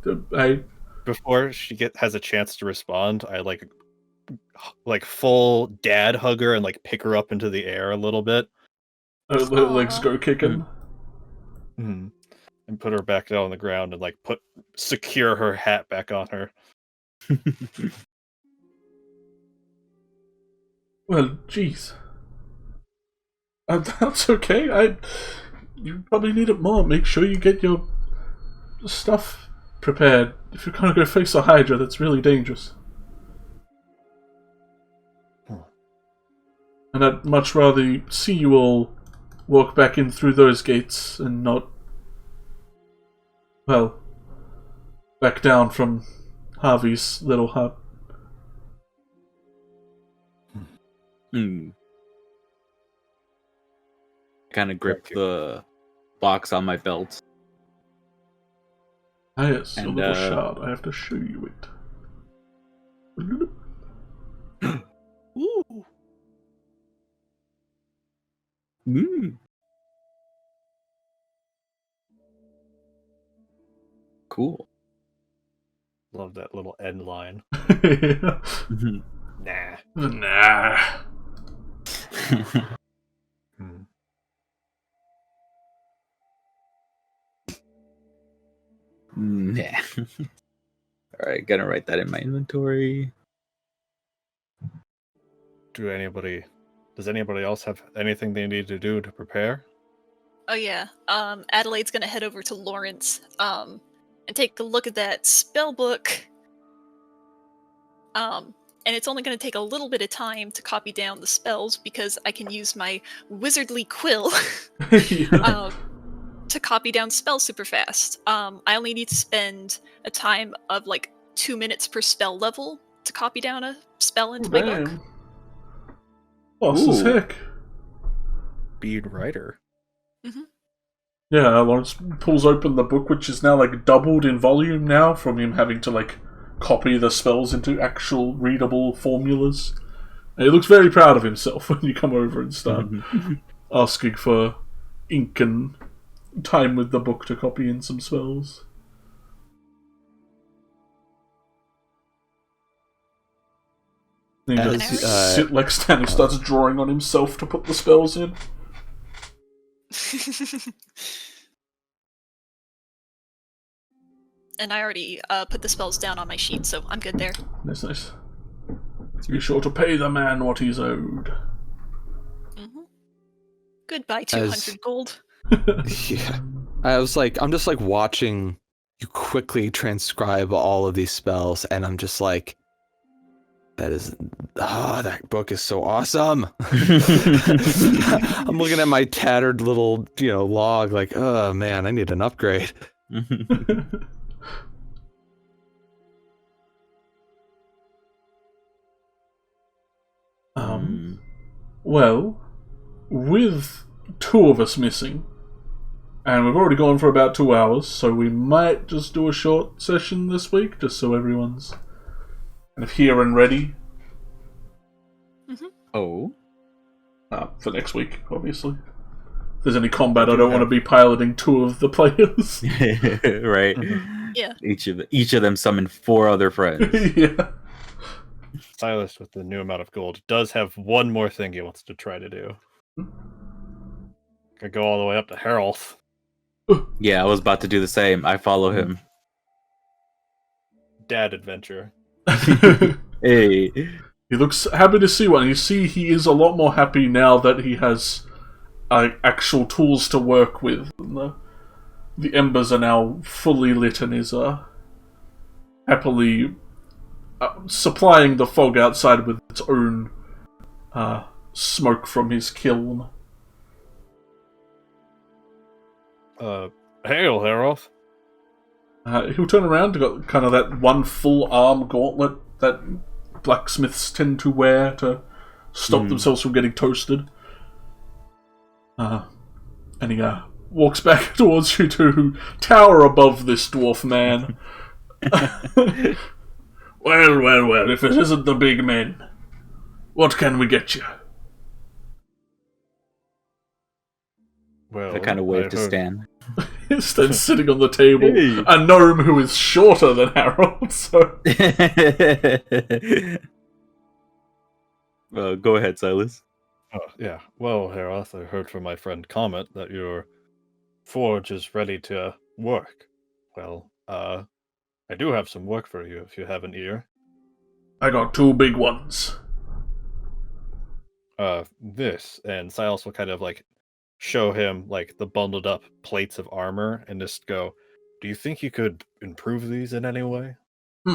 Before she has a chance to respond, I like full dad hug her and like pick her up into the air a little bit. Her legs go kicking. And put her back down on the ground and like secure her hat back on her. Well, jeez. That's okay. You probably need it more. Make sure you get your stuff prepared. If you're gonna go face a Hydra, that's really dangerous. And I'd much rather see you all walk back in through those gates and not, well, back down from Harvey's little hut. Kind of grip the box on my belt. Ah, yes, And, a little shard. I have to show you it. Ooh. Mm. Cool. Love that little end line. Yeah. Nah. Nah. Yeah. Alright, gonna write that in my inventory. Does anybody else have anything they need to do to prepare? Oh yeah. Adelaide's gonna head over to Lawrence, and take a look at that spell book. And it's only gonna take a little bit of time to copy down the spells because I can use my wizardly quill Yeah. to copy down spells super fast. I only need to spend a time of like 2 minutes per spell level to copy down a spell into my book. Damn. Boss as Ooh. heck. Bead writer. Yeah, Lawrence pulls open the book, which is now like doubled in volume now from him having to like copy the spells into actual readable formulas. And he looks very proud of himself when you come over and start asking for ink and time with the book to copy in some spells. Then he As, just sit like Stanley starts drawing on himself to put the spells in. And I already put the spells down on my sheet, so I'm good there. That's nice. Be sure to pay the man what he's owed. Goodbye, 200 gold. Yeah. I'm just like watching you quickly transcribe all of these spells, and I'm just like, that book is so awesome. I'm looking at my tattered little, log, like, oh man, I need an upgrade. Well, with two of us missing, and we've already gone for about 2 hours, so we might just do a short session this week, just so everyone's kind of here and ready. Oh. For next week, obviously. If there's any combat, I don't want to be piloting 2 of the players. Right. Yeah. Each of them summon 4 other friends. Yeah. Silas, with the new amount of gold, does have one more thing he wants to try to do. Could go all the way up to Harold. Yeah, I was about to do the same. I follow him. Dad adventure. Hey. He looks happy to see one. You see, he is a lot more happy now that he has actual tools to work with. And the embers are now fully lit and is happily supplying the fog outside with its own smoke from his kiln. Hail, Harold. He'll turn around to got kind of that one full arm gauntlet that blacksmiths tend to wear to stop themselves from getting toasted. And he walks back towards you to tower above this dwarf man. Well, if it isn't the big men, what can we get you? Well, I kind of wave to Stan. Stan's sitting on the table. Hey. A gnome who is shorter than Harold, so... Go ahead, Silas. Yeah. Well, Harold, I heard from my friend Comet that your forge is ready to work. Well, I do have some work for you if you have an ear. I got 2 big ones. This, and Silas will kind of like show him like the bundled up plates of armor and just go, Do you think you could improve these in any way? He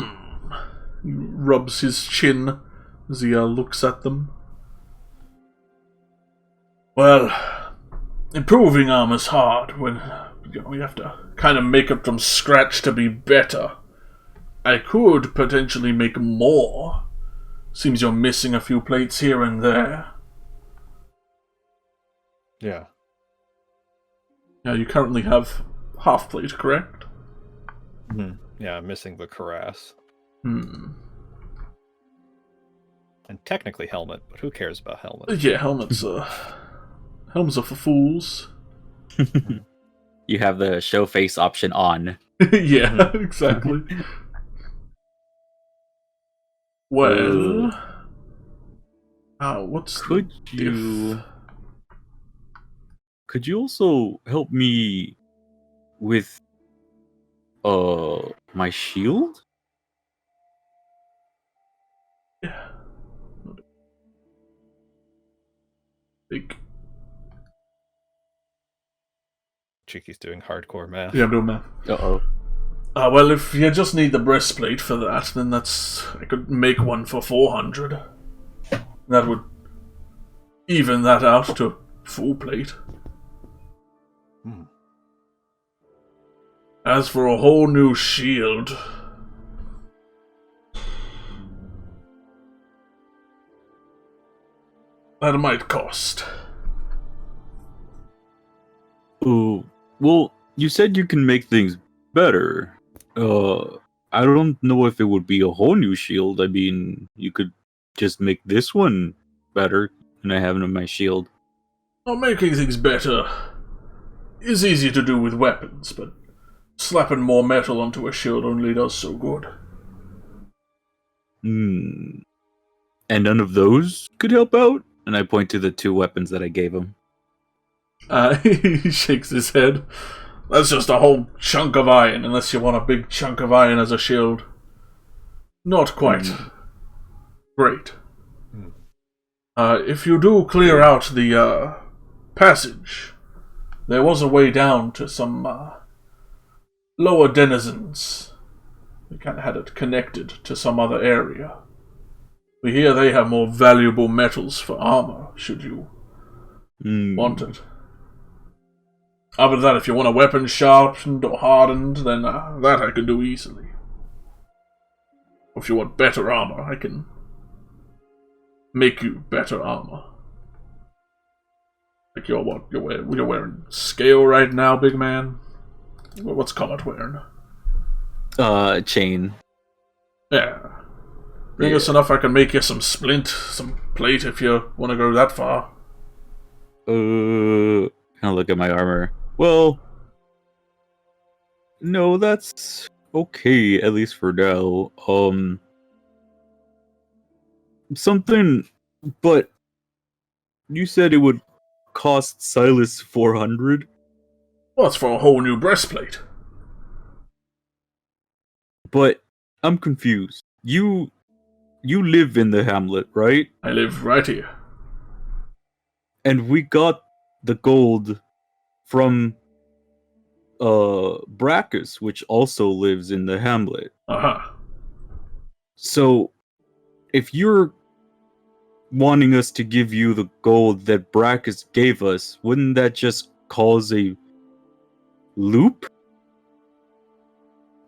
rubs his chin as he looks at them. Well, improving armor's hard when you have to kind of make it from scratch to be better. I could potentially make more. Seems you're missing a few plates here and there. Yeah. Yeah, you currently have half plate, correct? Yeah, I'm missing the cuirass. Hmm. And technically helmet, but who cares about helmet? Yeah, helmets are for fools. You have the show face option on. Yeah, exactly. Well, what's Could you also help me with my shield? Yeah. Big. Cheeky's doing hardcore math. Yeah, I'm doing math. Uh-oh. Well, if you just need the breastplate for that, then I could make one for 400. That would even that out to full plate. As for a whole new shield, that might cost. Oh, well, you said you can make things better. I don't know if it would be a whole new shield. I mean, you could just make this one better than I have it on my shield. Well, making things better is easy to do with weapons, but slapping more metal onto a shield only does so good. And none of those could help out? And I point to the 2 weapons that I gave him. He shakes his head. That's just a whole chunk of iron, unless you want a big chunk of iron as a shield. Not quite great. If you do clear out the passage, there was a way down to some lower denizens. We kind of had it connected to some other area. We hear they have more valuable metals for armor, should you want it. Other than that, if you want a weapon sharpened or hardened, then that I can do easily. Or if you want better armor, I can make you better armor. Like you're wearing scale right now, big man? What's Comet wearing? Chain. Yeah. Bring us enough I can make you some some plate if you want to go that far. Kind of look at my armor. Well, no, that's okay, at least for now. But you said it would cost Silas 400? Well, that's for a whole new breastplate. But I'm confused. You live in the hamlet, right? I live right here. And we got the gold from Brackus, which also lives in the hamlet. So if you're wanting us to give you the gold that Brackus gave us, wouldn't that just cause a loop?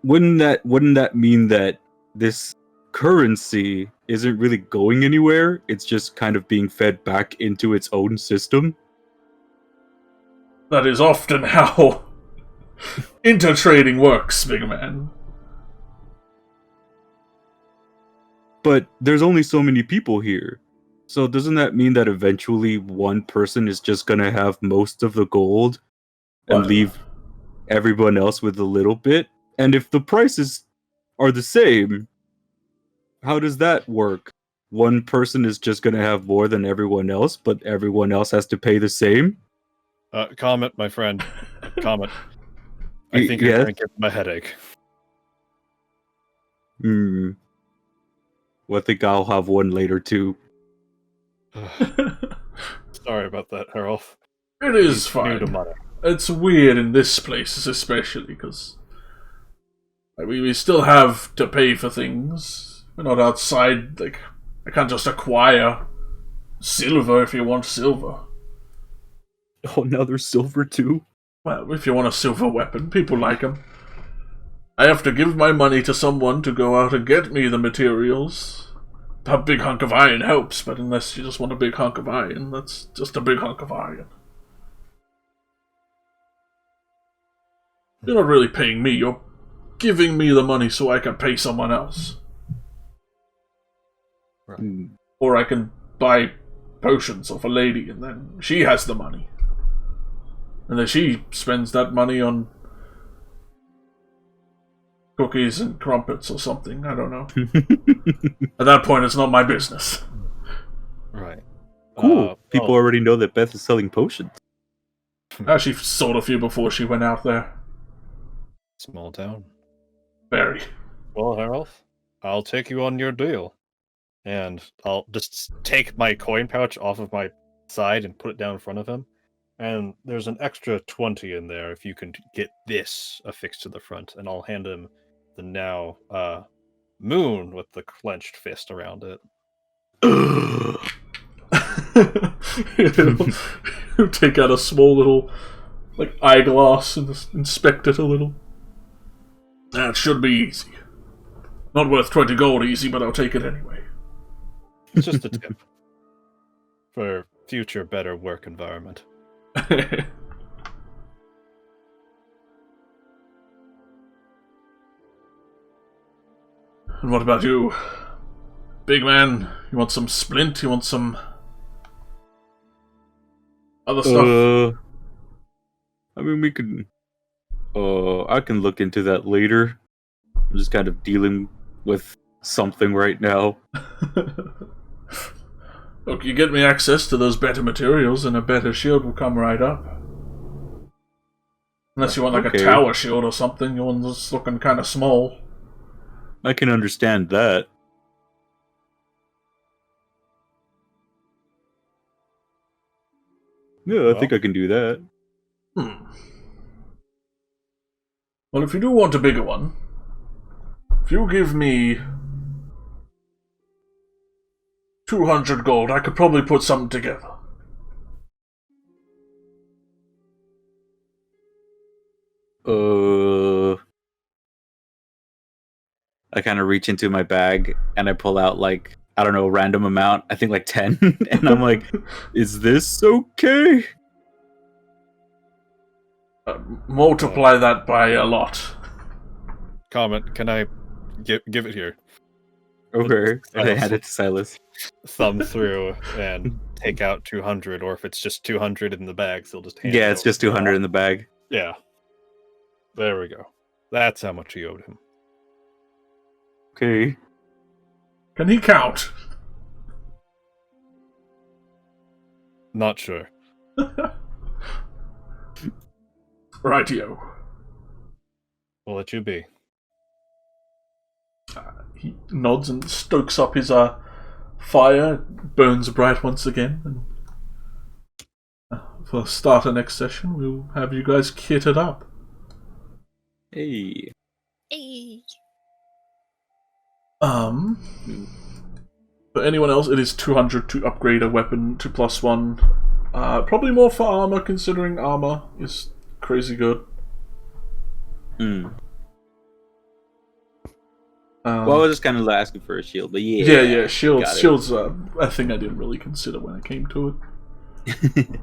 Wouldn't that mean that this currency isn't really going anywhere? It's just kind of being fed back into its own system? That is often how intertrading works, big man. But there's only so many people here. So doesn't that mean that eventually one person is just gonna have most of the gold and leave everyone else with a little bit? And if the prices are the same, how does that work? One person is just gonna have more than everyone else, but everyone else has to pay the same? Comet, my friend. Comet. I think you're going to give him a headache. Well, I think I'll have one later too. Sorry about that, Harold. It is fine. It's weird in this place, especially, because We still have to pay for things. We're not outside, like, I can't just acquire silver if you want silver. Oh, now there's silver too? Well, if you want a silver weapon, people like them. I have to give my money to someone to go out and get me the materials. A big hunk of iron helps, but unless you just want a big hunk of iron, that's just a big hunk of iron. You're not really paying me, you're giving me the money so I can pay someone else. Right. Or I can buy potions off a lady and then she has the money. And then she spends that money on cookies and crumpets or something, I don't know. At that point, it's not my business. Right. Cool. People already know that Beth is selling potions. She sold a few before she went out there. Small town. Very. Well, Harold, I'll take you on your deal. And I'll just take my coin pouch off of my side and put it down in front of him. And there's an extra 20 in there if you can get this affixed to the front. And I'll hand him the now moon with the clenched fist around it. He'll take out a small little like eyeglass and just inspect it a little. That should be easy. Not worth 20 gold easy, but I'll take it anyway. It's just a tip. For future better work environment. And what about you? Big man, you want some splint? You want some other stuff? I mean, we could... I can look into that later. I'm just kind of dealing with something right now. Look, you get me access to those better materials and a better shield will come right up. Unless you want like a tower shield or something, your one's just looking kind of small. I can understand that. Yeah, I think I can do that. Well, if you do want a bigger one, if you give me 200 gold, I could probably put something together. I kind of reach into my bag and I pull out like, I don't know, a random amount. I think like 10. And I'm like, is this okay? Multiply that by a lot. Comment, can I give it here? Okay. And I hand it to Silas. Thumb through and take out 200, or if it's just 200 in the bags, they'll just hand Yeah, it it's over. just 200 in the bag. Yeah. There we go. That's how much he owed him. Okay. Can he count? Not sure. Rightio. We'll let you be. He nods and stokes up his fire, burns bright once again, and for the start of next session, we'll have you guys kitted up. Hey. Hey. For anyone else, it is 200 to upgrade a weapon to +1. Probably more for armor, considering armor is crazy good. Well, I was just kind of asking for a shield, but yeah. Shield's a thing I didn't really consider when it came to it.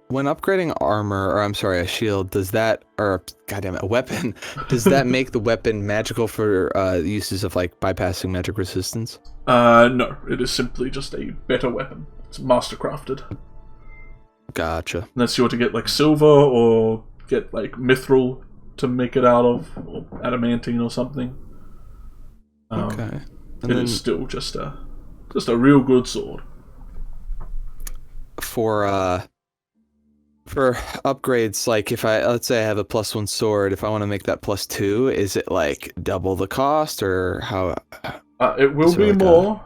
When upgrading armor, or I'm sorry, a shield, does that, or goddamn it, a weapon, does that make the weapon magical for uses of like bypassing magic resistance? No, it is simply just a better weapon. It's mastercrafted. Gotcha. Unless you were to get like silver or get like mithril to make it out of, or adamantine or something. Okay. And it is still just a real good sword. For upgrades, like if let's say I have a +1 sword, if I want to make that +2, is it like double the cost, or how? It will be more,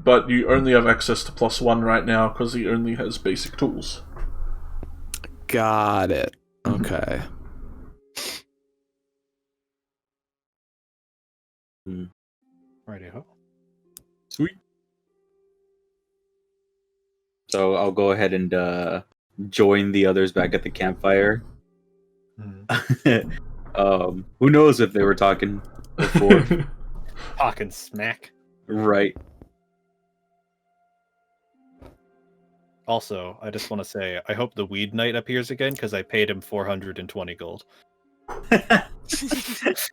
but you only have access to +1 right now because he only has basic tools. Got it. Okay. Righty-ho. Sweet. So I'll go ahead and join the others back at the campfire. Who knows if they were talking before? Talking smack. Right. Also, I just want to say, I hope the Weed Knight appears again, because I paid him 420 gold.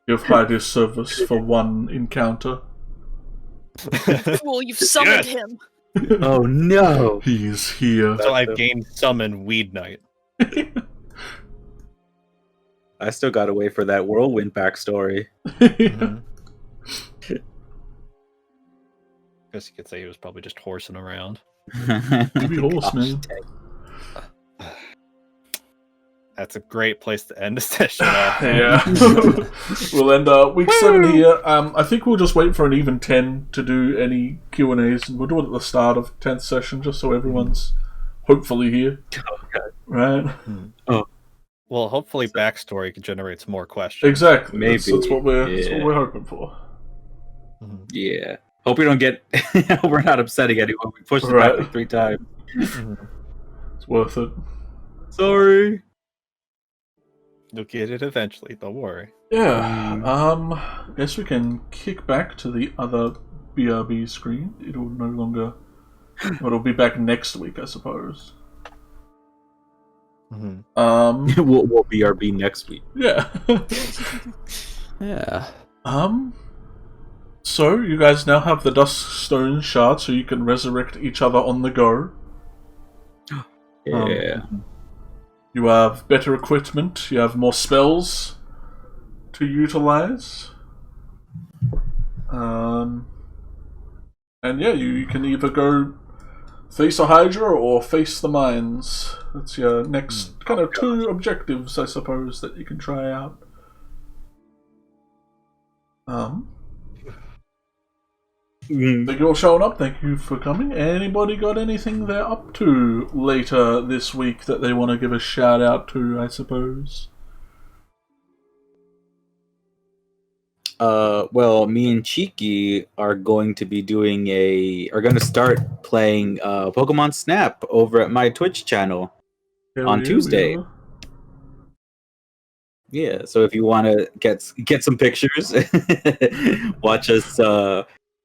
You've hired his service for one encounter. Cool, you've summoned him. Oh no! He's here. So I've gained summon Weed Knight. I still gotta wait for that whirlwind backstory. Guess you could say he was probably just horsing around. Maybe horseman. That's a great place to end the session off. Yeah. We'll end week 7 here. I think we'll just wait for an even 10 to do any Q&As, and we'll do it at the start of 10th session, just so everyone's hopefully here. Right? Well, hopefully backstory generates more questions. Exactly. Maybe. That's what we're hoping for. Yeah. Hope we don't get... we're not upsetting anyone. We pushed it back like 3 times. It's worth it. Sorry. You'll get it eventually, don't worry. Yeah. Guess we can kick back to the other BRB screen. It'll no longer... It'll be back next week, I suppose. We'll BRB next week. Yeah. Yeah. So, you guys now have the Duskstone shard, so you can resurrect each other on the go. Yeah. You have better equipment, you have more spells to utilize. And yeah, you can either go face a Hydra or face the mines. That's your next kind of 2 objectives, I suppose, that you can try out. Thank you all showing up. Thank you for coming. Anybody got anything they're up to later this week that they want to give a shout out to, I suppose? Well, me and Cheeki are going to be are going to start playing Pokemon Snap over at my Twitch channel on Tuesday. Yeah, so if you want to get some pictures, watch us,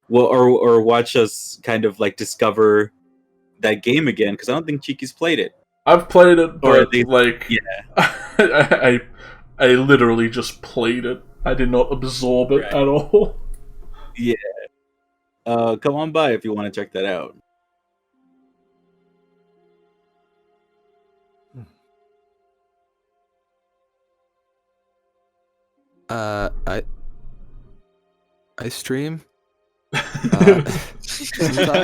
or watch us kind of like discover that game again, because I don't think Cheeky's played it. I've played it, but yeah, I literally just played it. I did not absorb it at all. Yeah. Come on by if you want to check that out. I stream.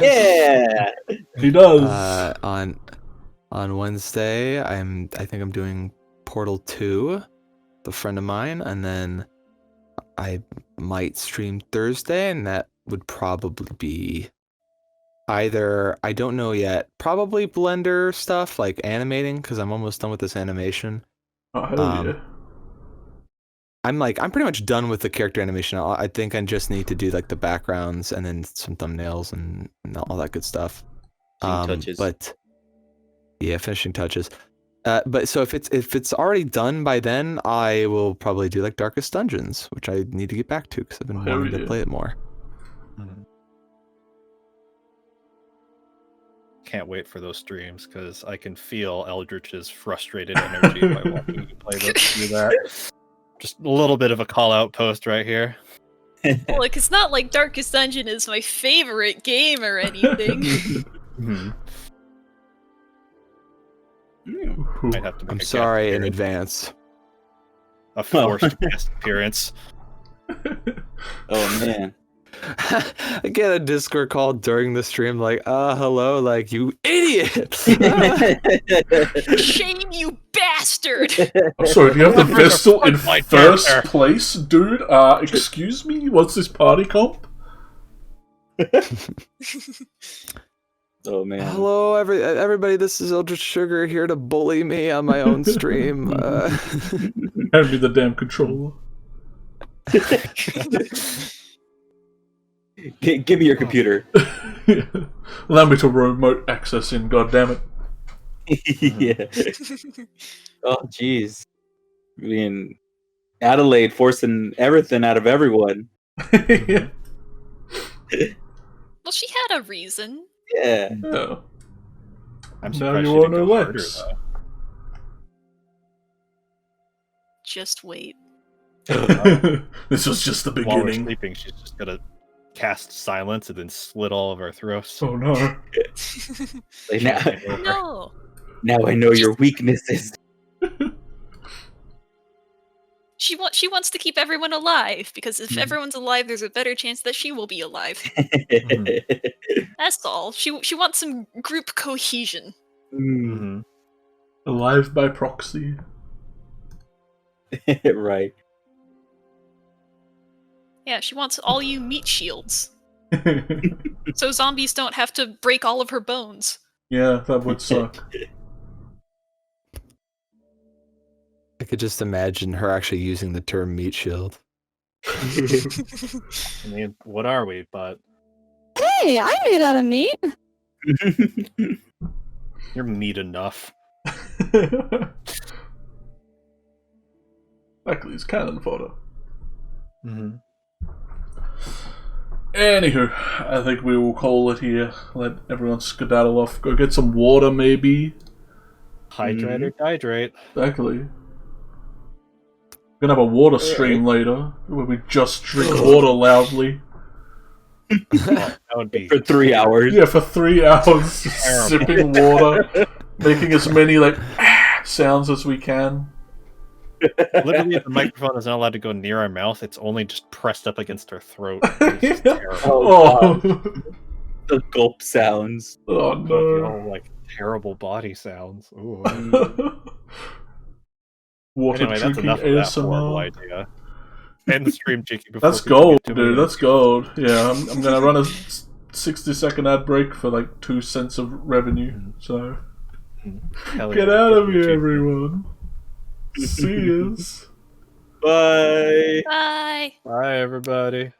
Yeah, he does. On Wednesday, I think I'm doing Portal 2, with a friend of mine, and then I might stream Thursday, and that would probably be either, I don't know yet, probably Blender stuff, like animating, because I'm almost done with this animation. Oh, hell yeah. I'm pretty much done with the character animation. I think I just need to do like the backgrounds and then some thumbnails and all that good stuff. Touches. But yeah, finishing touches. But so if it's already done by then, I will probably do like Darkest Dungeons, which I need to get back to because I've been wanting to play it more. Can't wait for those streams because I can feel Eldritch's frustrated energy by watching you play through that. Just a little bit of a call-out post right here. Look, it's not like Darkest Dungeon is my favorite game or anything. Might have to make I'm a sorry guest in appearance. advance. A forced guest appearance. Oh man. I get a Discord call during the stream like, hello, like, you idiot! Shame, you bastard! I'm sorry, do you have the Vestal in first place, dude? Excuse me? What's this party comp? Oh man. Hello, everybody, this is Eldritch Sugar here to bully me on my own stream. Hand me the damn controller. Give me your computer. Allow me to remote access in, goddammit. Yeah. Oh, jeez. I mean, Adelaide forcing everything out of everyone. Yeah. Well, she had a reason. Yeah. Yeah. I'm Now surprised you she all didn't know go harder, Lex. though. Just wait. This was just the While we're beginning. sleeping, she's just gonna cast silence and then slit all of our throats. Oh no. Like, No. now I know your weaknesses. She wants to keep everyone alive, because if Mhm. everyone's alive, there's a better chance that she will be alive. That's all. She wants some group cohesion. Mm-hmm. Alive by proxy. Right. Yeah, she wants all you meat shields, so zombies don't have to break all of her bones. Yeah, that would suck. I could just imagine her actually using the term meat shield. I mean, what are we? But Hey, I'm made out of meat. you're meat enough. Luckily, cannon fodder. Mm-hmm. Anywho, I think we will call it here. Let everyone skedaddle off. Go get some water, maybe. Hydrate or dehydrate. Exactly. We're gonna have a water stream later, where we just drink water loudly. That would be For 3 hours. Yeah, for 3 hours, just Terrible. sipping water, making as many like sounds as we can. literally the microphone is not allowed to go near our mouth. It's only just pressed up against our throat. It's just terrible. Oh, Oh, the gulp sounds. oh no. All like terrible body sounds. Ooh. Water Anyway, that's drinking enough of that horrible ASMR. idea. End the stream, Cheeky. Before That's people gold, get too many dude. That's views. gold. Yeah, I'm gonna run a 60-second ad break for like 2 cents of revenue. So Hell get yeah, out of you, here, Cheeky. everyone. See yous. Bye. Bye. Bye, everybody.